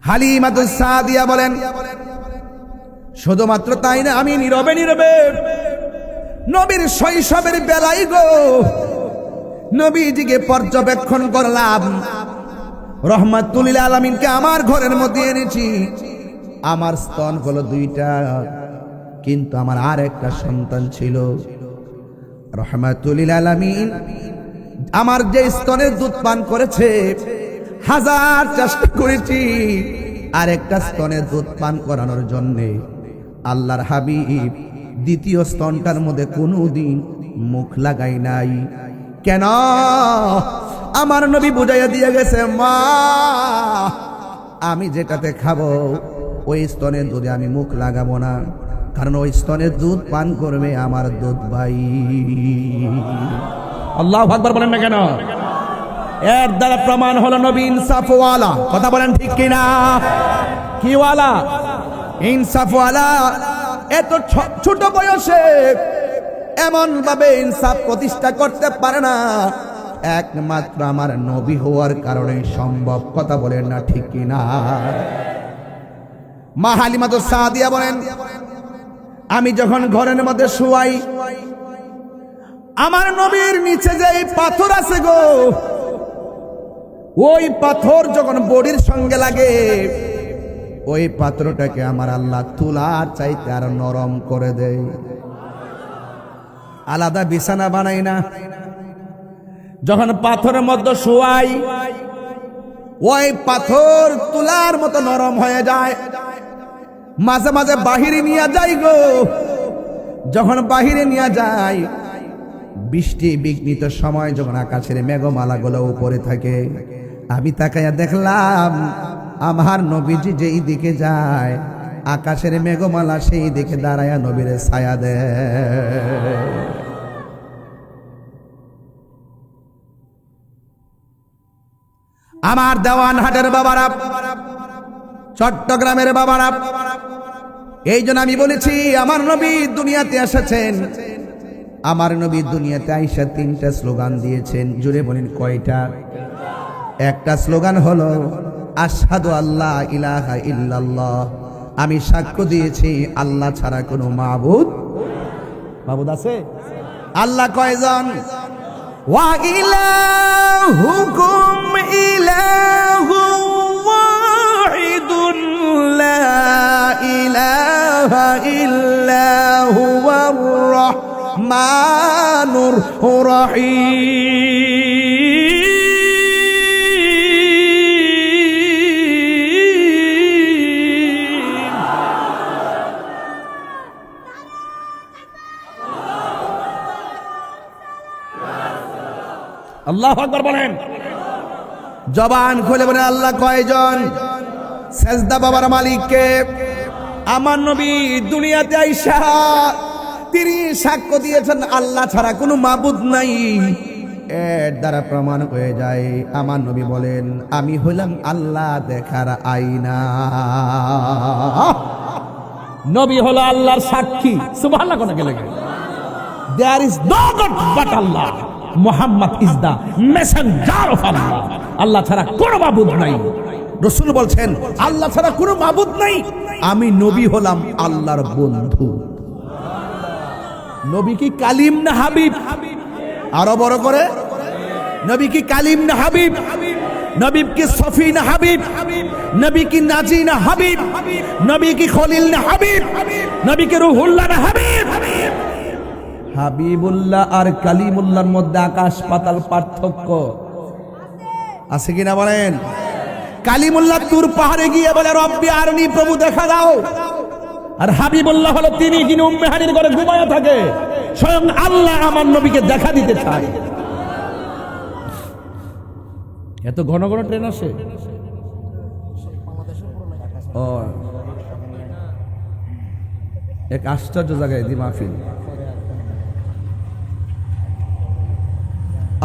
হালিমাতুস সাদিয়া বলেন, শুধুমাত্র তাই না, আমি নীরবে নীরবে নবীর শৈশবের বেলায় গো নবীজিকে পর্যবেক্ষণ করলাম। রহমাতুল লিল আলামিনকে আমার ঘরের মধ্যে এনেছি। আমার স্তন হলো 2টা, কিন্তু আমার আর একটা সন্তান ছিল। রহমাতুল লিল আলামিন আমার যে স্তনের দুধ পান করেছে, 1000 চেষ্টা করেছি আর একটা স্তনের দুধ পান করানোর জন্য। আল্লাহর হাবিব দ্বিতীয় স্তনটার মধ্যে কোনোদিন মুখ লাগাই নাই। কেন? আমার নবী বুঝাইয়া দিয়ে গেছে, মা আমি যেটাতে খাবো ওই স্তনের দুধে আমি মুখ লাগাবো না, কারণ ওই স্তনের দুধ পান করবে আমার দুধ ভাই। আল্লাহু আকবার বলেন না কেন? এর দ্বারা প্রমাণ হলো নবী ইনসাফওয়ালা। কথা বলেন ঠিক কিনা? কি ওয়ালা? ইনসাফওয়ালা। এত ছোট বয়সে এমন ভাবে ইনসাফ প্রতিষ্ঠা করতে পারে না, একমাত্র আমার নবী হওয়ার কারণে সম্ভব। কথা বলেন না ঠিক কিনা? মা হালিমাতুস সাদিয়া বলেন, আমি যখন ঘরের মধ্যে শুয়াই, আমার নবীর নিচে যে পাথর আছে গো, ওই পাথর যখন বডির সঙ্গে লাগে, ওই পাথরটাকে আমার আল্লাহ তুলার চাইতে আর নরম করে দেয়। আলাদা বিছানা বানাই না, যখন পাথরের মধ্যে শোয়াই, ওই পাথর তুলার মতো নরম হয়ে যায়। মাঝে মাঝে বাহিরে নিয়ে যাই গো, যখন বাহিরে নিয়ে যাই, বৃষ্টি বিঘ্নিত সময় যখন আকাশের মেঘমালা গুলো উপরে থাকে, আমি তাকাইয়া দেখলাম আমার নবীজি যেই দিকে যায়, আকাশের মেঘমালা সেই দিকে দাঁড়ায়া নবীর ছায়া দেয়। আমার দেওয়ানহাটের বাবারা, চট্টগ্রামের বাবারা, এই জন্য আমি বলেছি আমার নবী দুনিয়াতে এসেছেন। আমার নবী দুনিয়াতে আইসা 3টা স্লোগান দিয়েছেন। জুড়ে বলেন কয়টা? একটা স্লোগান হলো আশহাদু আল্লা ইলাহা ইল্লাল্লাহ, আমি সাক্ষ্য দিয়েছি আল্লাহ ছাড়া কোনো মাবুদ আছে? আল্লাহ কয়জন? ওয়া ইলাহুকুম ইলাহু ওয়াহিদুন লা ইলাহা ইল্লা হুয়ার রহমানুর রহিম। আল্লাহু আকবার বলেন। জবান খুলে বলেন আল্লাহ কয়জন? সেজদা বাবার মালিককে। আমার নবী দুনিয়াতে আইসা তিনি সাক্ষ্য দিয়েছেন আল্লাহ ছাড়া কোনো মাবুদ নাই। এর দ্বারা প্রমাণ হয়ে যায় আমার নবী বলেন আমি হইলাম আল্লাহ দেখার আয়না। নবী হলো আল্লাহর সাক্ষী। সুবহানাল্লাহ কোন গেলে there is no god but Allah, Muhammad is the messenger of Allah. আল্লাহ ছাড়া কোনো মাবুদ নাই। রাসূল বলছেন আল্লাহ ছাড়া কোনো মাবুদ নাই, আমি নবী হলাম আল্লাহর বন্ধু। নবী কি কালিম না হাবিব? আরো বড় করে, নবী কি কালিম না হাবিব? নবী কি সফি না হাবিব? নবী কি নাজি না হাবিব? নবী কি খলিল না হাবিব? নবী কি রূহুল্লাহ না হাবিব? হাবিবুল্লাহ আর কালিমুল্লাহর মধ্যে আকাশ পাতাল পার্থক্য আছে কিনা বলেন? কালিমুল্লাহ তুর পাহাড়ে গিয়ে বলে রব্বি আরনি, প্রভু দেখা দাও। আর হাবিবুল্লাহ হলো তিনি যিনি উম্মে হানির ঘরে ঘুমায়া থাকে। স্বয়ং আল্লাহ আমার নবীকে দেখা দিতে চায়। এত ঘন ঘন ট্রেন আসে। ও এক আশ্চর্য জায়গায় দি মাহফিল।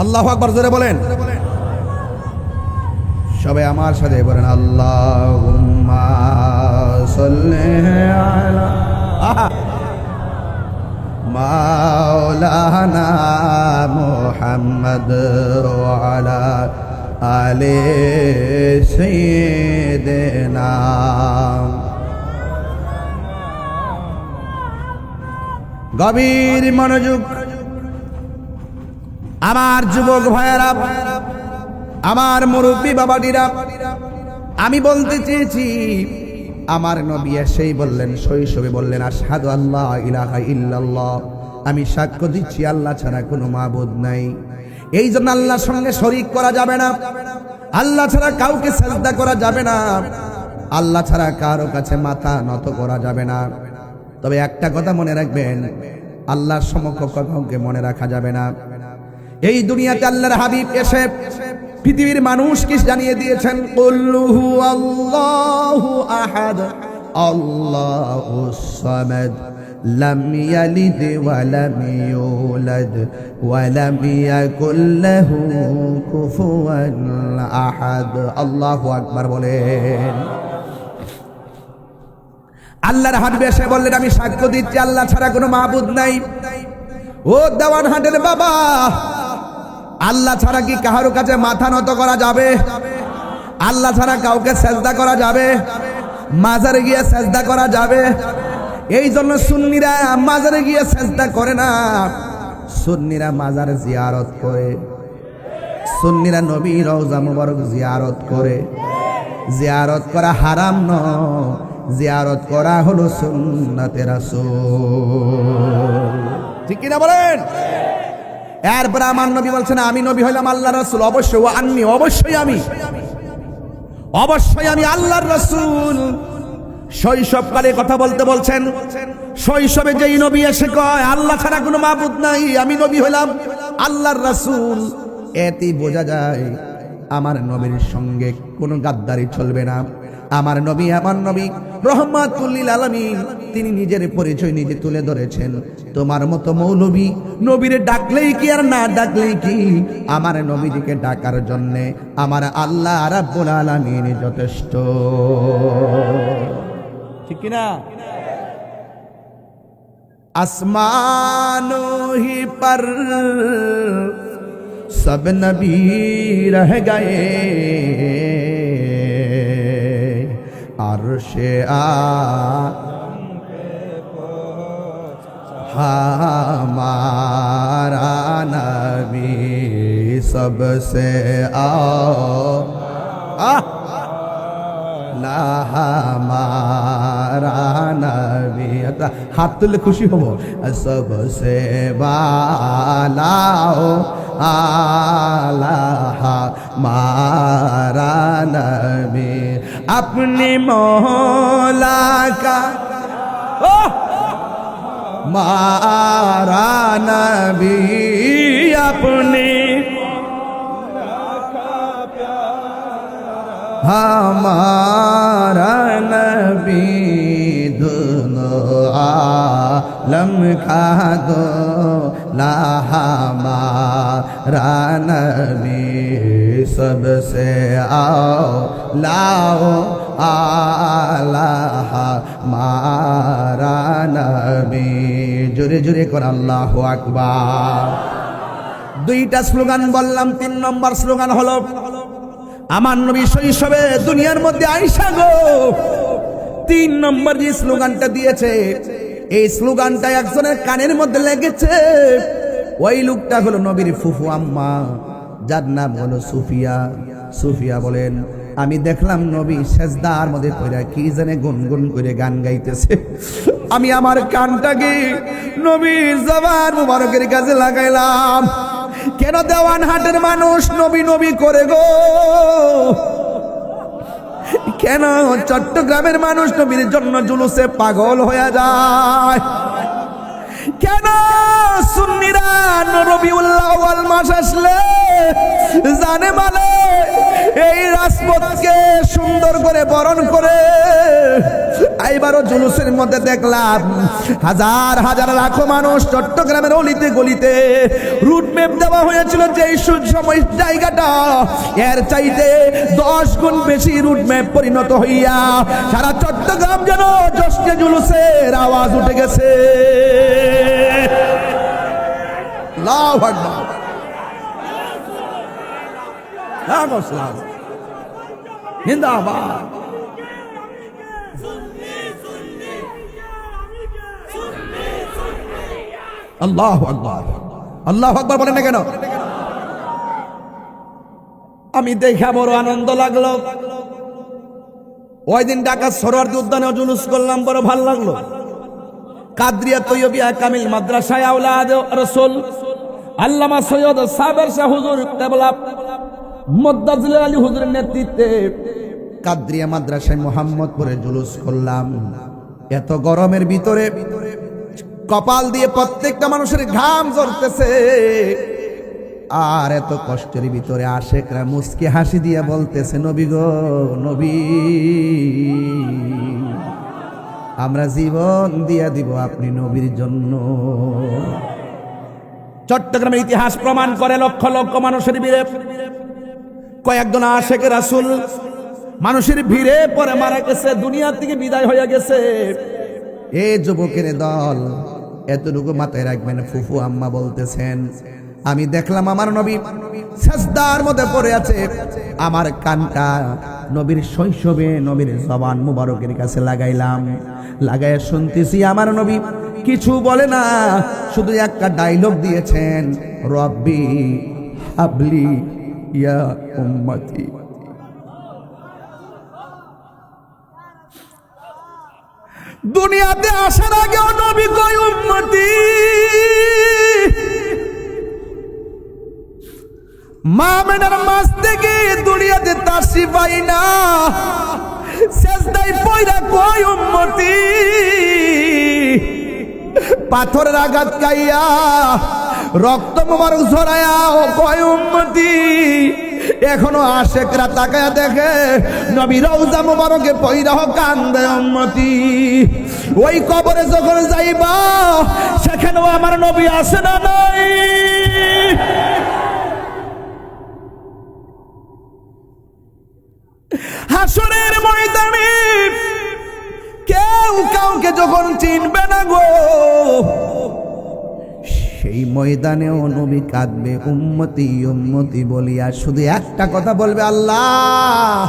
আল্লাহু আকবার জোরে বলেন। সবাই আমার সাথে বলেন আল্লাহুম্মা সাল্লি আলা মাওলানা মুহাম্মদ ওয়া আলা আলি সাইয়্যিদিনা। গভীর মনোযোগ আমার যুবক ভাইয়েরা, আমার মুরব্বী বাবাজিরা, আমি বলতে চেয়েছি আমার নবী এসেই বললেন, শৈশবে বললেন আশহাদু আল্লা ইলাহা ইল্লাল্লাহ, আমি সাক্ষ্য দিচ্ছি আল্লাহ ছাড়া কোনো মাবুদ নাই। এই জন্য আল্লাহর সঙ্গে শরীক করা যাবে না, আল্লাহ ছাড়া কাউকে সিজদা করা যাবে না, আল্লাহ ছাড়া কারো কাছে মাথা নত করা যাবে না। তবে একটা কথা মনে রাখবেন, আল্লাহর সমকক্ষ কাউকে মনে রাখা যাবে না। এই দুনিয়াতে আল্লাহর হাবিব এসে পৃথিবীর মানুষকে জানিয়ে দিয়েছেন কুল হুয়াল্লাহু আহাদ আল্লাহুস সামাদ লাম ইয়ালিদ ওয়া লাম ইউলাদ ওয়া লাম ইয়াকুল লাহু কুফুয়ান আহাদ। আল্লাহু আকবার বলেন। আল্লাহর হাবিব এসে বললেন আমি সাক্ষ্য দিচ্ছি আল্লাহ ছাড়া কোনো মাবুদ নাই। ও দেওয়ানহাটের বাবা, আল্লাহ ছাড়া কি কারো কাছে মাথা নত করা যাবে? আল্লাহ ছাড়া কাউকে সেজদা করা যাবে? মাজারে গিয়ে সেজদা করা যাবে? এই জন্য সুন্নিরা মাজারে গিয়ে সেজদা করে না, সুন্নিরা মাজারে জিয়ারত করে, সুন্নিরা নবী রওজা মুবারক জিয়ারত করে। জিয়ারত করা হারাম নয়, জিয়ারত করা হলো সুন্নাতে রাসূল। ঠিক কি না বলেন? এরপর আমার নবী বলছেন আমি নবী হইলাম আল্লাহর রাসূল, অবশ্যই আননি, অবশ্যই আমি আল্লাহর রাসূল। শৈশবকালে কথা বলতে বলছেন, শৈশবে যেই নবী এসে কয় আল্লাহ ছাড়া কোনো মাবুদ নাই, আমি নবী হইলাম আল্লাহর রাসূল, এতেই বোঝা যায় আমার নবীর সঙ্গে কোনো গাদ্দারি চলবে না। আমার নবী রহমাতুল লিল আলামিন, তিনি নিজের পরিচয় নিজে তুলে ধরেছেন। তোমার মতো মৌলবী নবীরে ডাকলেই কি আর না ডাকলেই কি, আমার নবীজিকে ডাকার জন্য আমার আল্লাহ রাব্বুল আলামিন যথেষ্ট। ঠিক কি না? আসমানো হি পর সব নবী রহ গয়ে, আরশে हमारा नबी सबसे आला, हमारा नबी, हाथ तुले खुशी हो, सबसे बाला आला हमारा नबी, अपने मौला का मारा नबी, अपने हमारा नबी, दोनों आलम का दो ला, हमारा नबी सबसे आओ लाओ आला हमारा नबी। জোরে জোরে কর আল্লাহু আকবার। দুইটা স্লোগান বললাম, 3 নম্বর স্লোগান হলো আমার নবী শৈশবে দুনিয়ার মধ্যে আইসা গো। 3 নম্বর যে স্লোগানটা দিয়েছে, এই স্লোগানটা একজনের কানের মধ্যে লেগেছে। ওই লোকটা হলো নবীর ফুফু আম্মা, যার নাম হলো সুফিয়া। সুফিয়া বলেন আমি দেখলাম নবী সেজদার মধ্যে পড়ে কি জানে গুনগুন করে গান গাইতেছে। আমি আমার কানটাকে নবীর জবান মুবারকের কাছে লাগাইলাম। কেন দেওয়ানহাটের মানুষ নবী নবী করে গো? কেন চট্টগ্রামের মানুষ নবীর জন্য জুলুসে পাগল হয়ে যায়? কেন সুন্নিরা রবিউল আউয়াল মাস আসলে জানে মানে এই রাজপথকে সুন্দর করে বরণ করে এইবারও জুলুসের মধ্যে দেখলাম হাজার হাজার লাখো মানুষ চট্টগ্রামের অলিতে গলিতে রুট ম্যাপ দেওয়া হয়েছিল যে সময় জায়গাটা এর চাইতে 10 গুণ বেশি রুট ম্যাপ পরিণত হইয়া সারা চট্টগ্রাম যেন জশ্নে জুলুসের আওয়াজ উঠে গেছে। আল্লাহু আকবার। জিন্দাবাদ। আল্লাহু আকবার। আল্লাহু আকবার বলেন না কেন? আমি দেখা বড় আনন্দ লাগলো। ওই দিন ঢাকা সরোয়ার্দী উদ্যানে জুলুস করলাম, বড় ভালো লাগলো। কাদরিয়া তৈয়বিয়া কামিল মাদ্রাসায় আওলাদ রাসূল আল্লামা সৈয়দ সাবের শাহ হুজুর কেবলা মুদ্দাজিল আলী হুজুরের নেতৃত্বে কাদরিয়া মাদ্রাসায় মোহাম্মদপুরে জুলুস করলাম। এত গরমের ভিতরে কপাল দিয়ে প্রত্যেকটা মানুষের ঘাম ঝরতেছে, আর এত কষ্টের ভিতরে আশেকরা মুস্কি হাসি দিয়ে বলতেছে, নবী গো নবী, আমরা জীবন দিয়া দিব আপনি নবীর জন্য। চট্টগ্রামের ইতিহাস প্রমাণ করে লক্ষ লক্ষ মানুষের ভিড়ে কয়েকজন আশেক রাসূল মানুষের ভিড়ে পরে মারা গেছে, দুনিয়া থেকে বিদায় হয়ে গেছে। এই যুবকের দল এতটুকু মাথায় রাখবেন। ফুফু আম্মা বলতেছেন, আমি দেখলাম আমার নবী সাজদার মধ্যে পড়ে আছে, আমার কানটা নবীর শৈশবে নবীর জবান মুবারকের কাছে লাগাইলাম, লাগাইয়া শুনতেছি আমার নবী কিছু বলে না, শুধু একটা ডায়লগ দিয়েছেন, রব্বি হাবলি ইয়া উম্মতি। দুনিয়াতে আসার আগেও নবী কয় উম্মতি, মা মেনার মাস থেকে দুনিয়াতে তাশরিফ পাই না, সেজদায় পয়রা কয় উম্মতি। পাথরের আঘাত খাইয়া রক্ত মোবারক ঝরায়া ও কয় উম্মতি। এখনো আশেকরা তাকায়া দেখে নবী রওজা মোবারকে পয়রা কান্দে উম্মতি। ওই কবরে যখন যাইবা সেখানেও আমার নবী আসে না নাই? হাসরের ময়দানে কেউ কাউকে যখন চিনবে না গো, সেই ময়দানেও নবী কাঁদবে উম্মতি উম্মতি বলিয়া, শুধু একটা কথা বলবে, আল্লাহ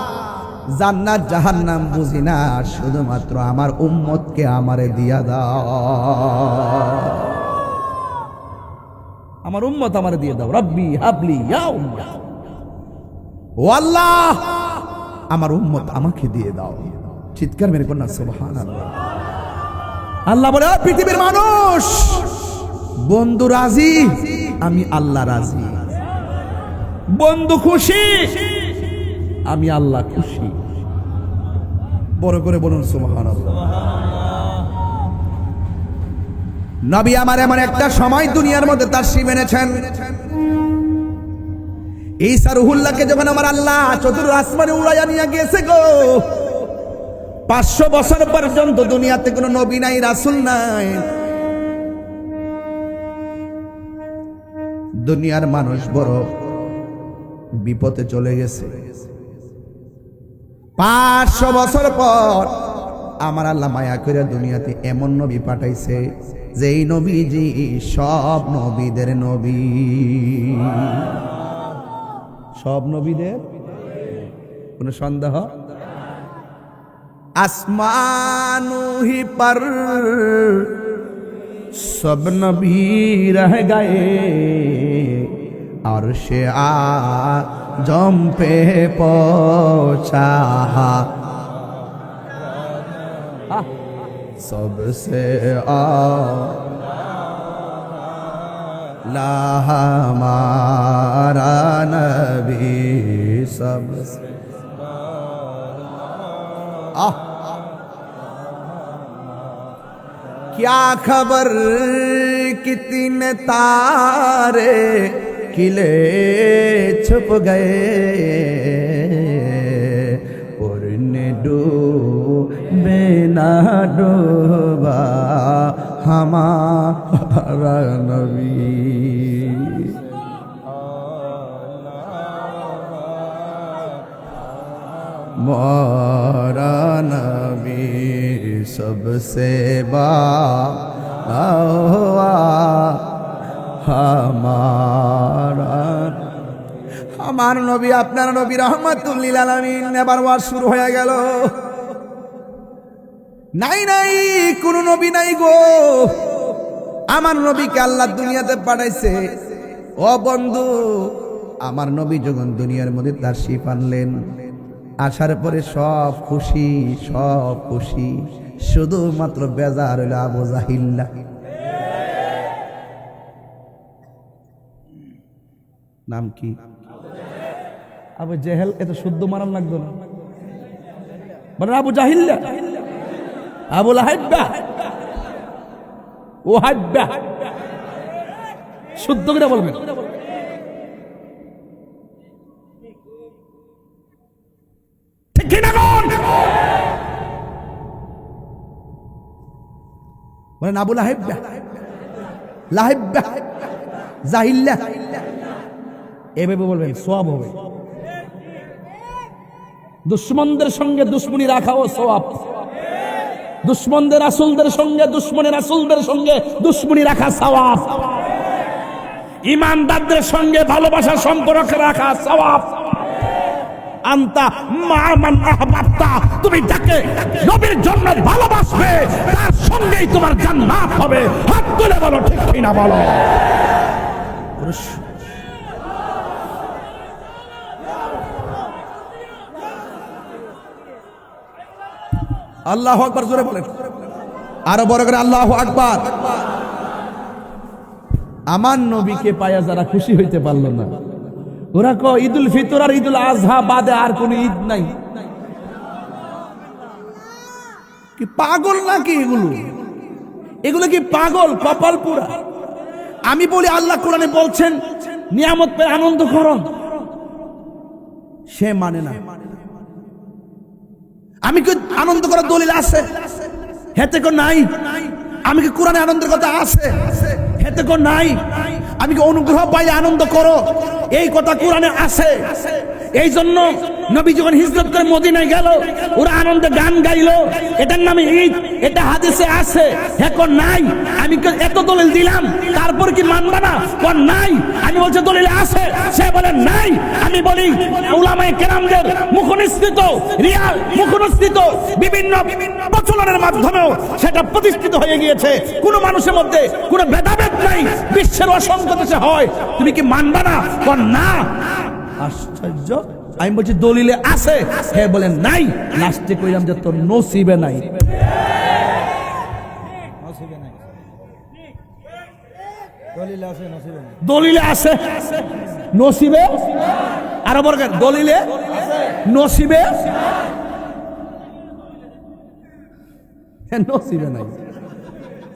জান্নাত জাহান্নাম বুঝি না, শুধুমাত্র আমার উম্মতকে আমারে দিয়া দাও, আমার উম্মত আমারে দিয়ে দাও। রব্বি হাবলি ইয়া উম্মত, ও আল্লাহ আমার উম্মত আমাকে দিয়ে দাও। চিৎকার মেরে কন্যা সুবহানাল্লাহ। আল্লাহ বলে, পৃথিবীর মানুষ, বন্ধু রাজি, আমি আল্লাহ রাজি। বন্ধু খুশি, আমি আল্লাহ খুশি। বড় করে বলুন সুবহানাল্লাহ। নবী আমার এমন একটা সময় দুনিয়ার মধ্যে তাশরীফ এনেছেন, ঈসা রুহুল্লাহকে যখন আমার আল্লাহ চতুর্থ আসমানে উড়াইয়া নিয়ে গেছে গো, 500 বছর পর্যন্ত দুনিয়াতে কোনো নবী নাই, রাসূল নাই। দুনিয়ার মানুষ বড় বিপদে চলে গেছে। 500 বছর পর আমার আল্লাহ মায়া করে দুনিয়াতে এমন নবী পাঠাইছে, যেই নবীজি সব নবীদের নবী, সব নবীদের, কোন সন্দেহ? আসমানু হি পর সব নবী রহ গয়ে, আরশে আজম পে পৌঁছা सबसे आला हमारा नबी सबसे क्या खबर कितने तारे खिले छुप गए, उड़ने डूबे না ডোবা হামারা নবী मोरा नबी सबसे আমার নবী আপনার নবী রাহমাতুল লিল আলামিন। এবার ওয়াজ শুরু হয়ে গেল। নাই নাই কোন নবী নাই গো, আমার নবীকে আল্লাহ দুনিয়াতে পাঠাইছে। ও বন্ধু, আমার নবী যখন দুনিয়ার মধ্যে তাশরীফ আনলেন, আসার পরে সব খুশি, সব খুশি, শুধুমাত্র বেজার হইল আবু জাহিল্লা। নাম কি? আবু জেহেল। এত শুদ্ধ মারান লাগতো না, বলেন আবু জাহিল্লা, আবু লাহাব্বা, ও হাব্বা, শুদ্ধ করে বলবেন। বলেন আবু লাহাব্বা, লাহাব্বা, জাহিল্লা, এভাবে বলবেন, সওয়াব হবে। দুশ্মনদের সঙ্গে দুশ্মনী রাখাও সওয়াব। দুশ্মনদের রাসূলদের সঙ্গে দুশ্মনের রাসূলদের সঙ্গে দুশ্মনী রাখা সওয়াব। ঈমানদারদের সঙ্গে ভালোবাসার সম্পর্ক রাখা সওয়াব। আনতা মা মান আহবাবতা, তুমি যাকে নবীর জন্য ভালোবাসবে তার সঙ্গেই তোমার জান্নাত হবে। হাত তুলে বলো ঠিক কি না বলো। আল্লাহু আকবার, জোরে বলেন, আরো বড় করে আল্লাহু আকবার। আমার নবীকে পায়া যারা খুশি হইতে পারলো না, ওরা কয় ঈদুল ফিতর আর ঈদুল আজহা বাদে আর কোন ঈদ নাই। কি পাগল নাকি এগুলো? এগুলো কি পাগল? কপাল পুরা। আমি বলি আল্লাহ কোরআনে বলছেন নিয়ামত পেয়ে আনন্দ করো, সে মানে না। আমি কি আনন্দ করার দলিল আছে? হেতে কো নাই। আমি কি কোরআনে আনন্দের কথা আছে? হেতে কো নাই। আমি কি অনুগ্রহ পাইলে আনন্দ করো, এই কথা কোরআনে আছে। এই জন্য নবী যখন হিজরত করে মদিনায় গেল, ওরা আনন্দে গান গাইলো, এটার নামে ঈদ, এটা হাদিসে আছে। এখন নাই। আমি এত দলিল দিলাম, তারপর কি মানবা না? কোন নাই। আমি বলছি দলিল আছে, সে বলে নাই। আমি বলি উলামায়ে কেরামদের মুখনিসৃত রিয়াল মুখনিসৃত বিভিন্ন প্রচলনের মাধ্যমেও সেটা প্রতিষ্ঠিত হয়ে গিয়েছে। কোন মানুষের মধ্যে কোনো ভেদাভেদ নাই, বিশ্বের অসংখ্য দেশে হয়। তুমি কি মানবা না? কোন না। আশ্চর্য। আমি বলছি দলিলে আছে, হে বলেন নাই। লাস্টে কইলাম যে তোর নসিবে নাই। দলিলে আছে, নসিবে আরো বড় দলিলে নসিবে নসিবে নাই।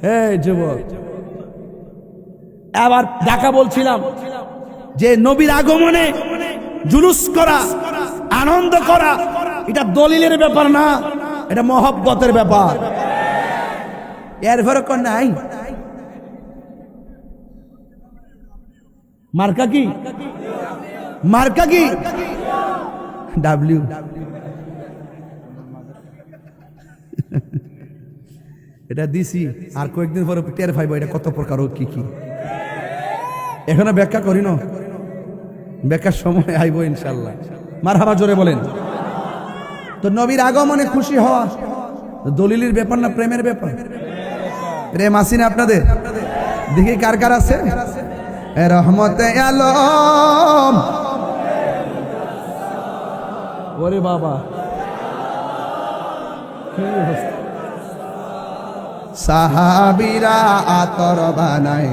হে যুবক, আবার ঢাকা বলছিলাম যে নবীর আগমনে জুলুস করা, আনন্দ করা, এটা দলিলের ব্যাপার না, এটা মহব্বতের ব্যাপার। এর ফরক নাই। মার্কা কি? মার্কা কি? ডাব্লিউ। এটা দিছি, আর কয়েকদিন পরে টের পাইব এটা কত প্রকার ও কি কি। এখনো ব্যাখ্যা করি না, ব্যাখ্যার সময় আইব ইনশাল্লাহ। মারহাবা, জোরে বলেন। তো নবীর আগমনে খুশি হওয়া দলিলের ব্যাপার না, প্রেমের ব্যাপার। প্রেম আসি না আপনাদের? দেখি কার কার আছে। রহমতে আলম, ওরে বাবা, সাহাবীরা আতর বানায়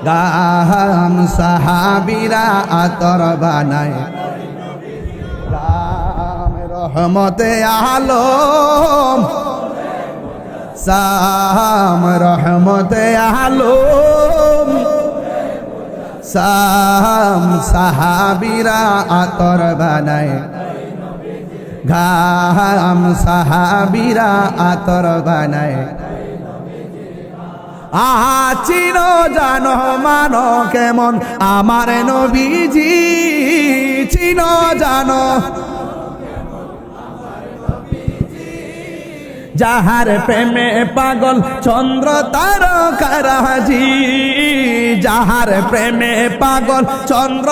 গাম, সাহাবীরা আতর বানায় গাম। রহমতে আলম, সাম রহমতে আলম, সাম সাহাবীরা আতর বানায় ঘাম সাহাবীরা আতর বানায় আহা চিনো জানো মানো কেমন আমার নবীজি চিনো জানো যাহার প্রেমে পাগল চন্দ্র তারকারাজি যাহার প্রেমে পাগল চন্দ্র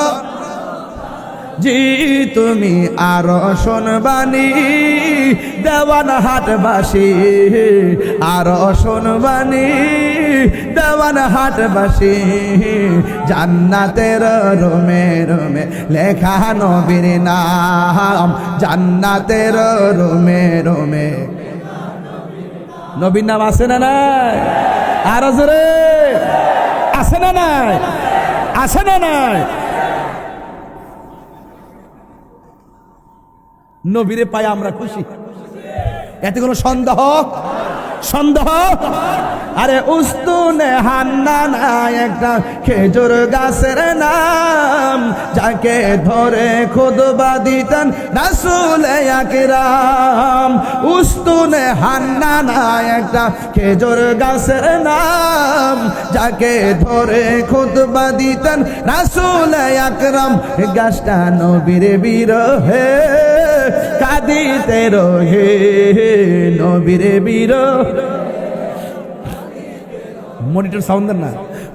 জি তুমি আরো শোনবানি দেওয়ান হাটবাসী আরো শোনবানি দেওয়ান হাটবাসী জান্নাতের রোমে রোমে লেখা নবীর নাম জান্নাতের রোমে রোমে নবীর নাম আছে না নাই আরো জোরে আছে না নাই আছে না নাই নবীরে পাই আমরা খুশি এতে কোনো সন্দেহ সন্দেহ আরে উস্তুনে হান্নানা একটা খেজুর গাছের নাম যাকে ধরে খুতবা দিতেন রাসূল আকরাম উস্তুনে হান্নানা একটা খেজুর গাছের নাম যাকে ধরে খুতবা দিতেন রাসূল আকরাম গাছটা নবীর বিরহে কাঁদিতে রহে নবীর বিরহ মনিটর সাউন্ড না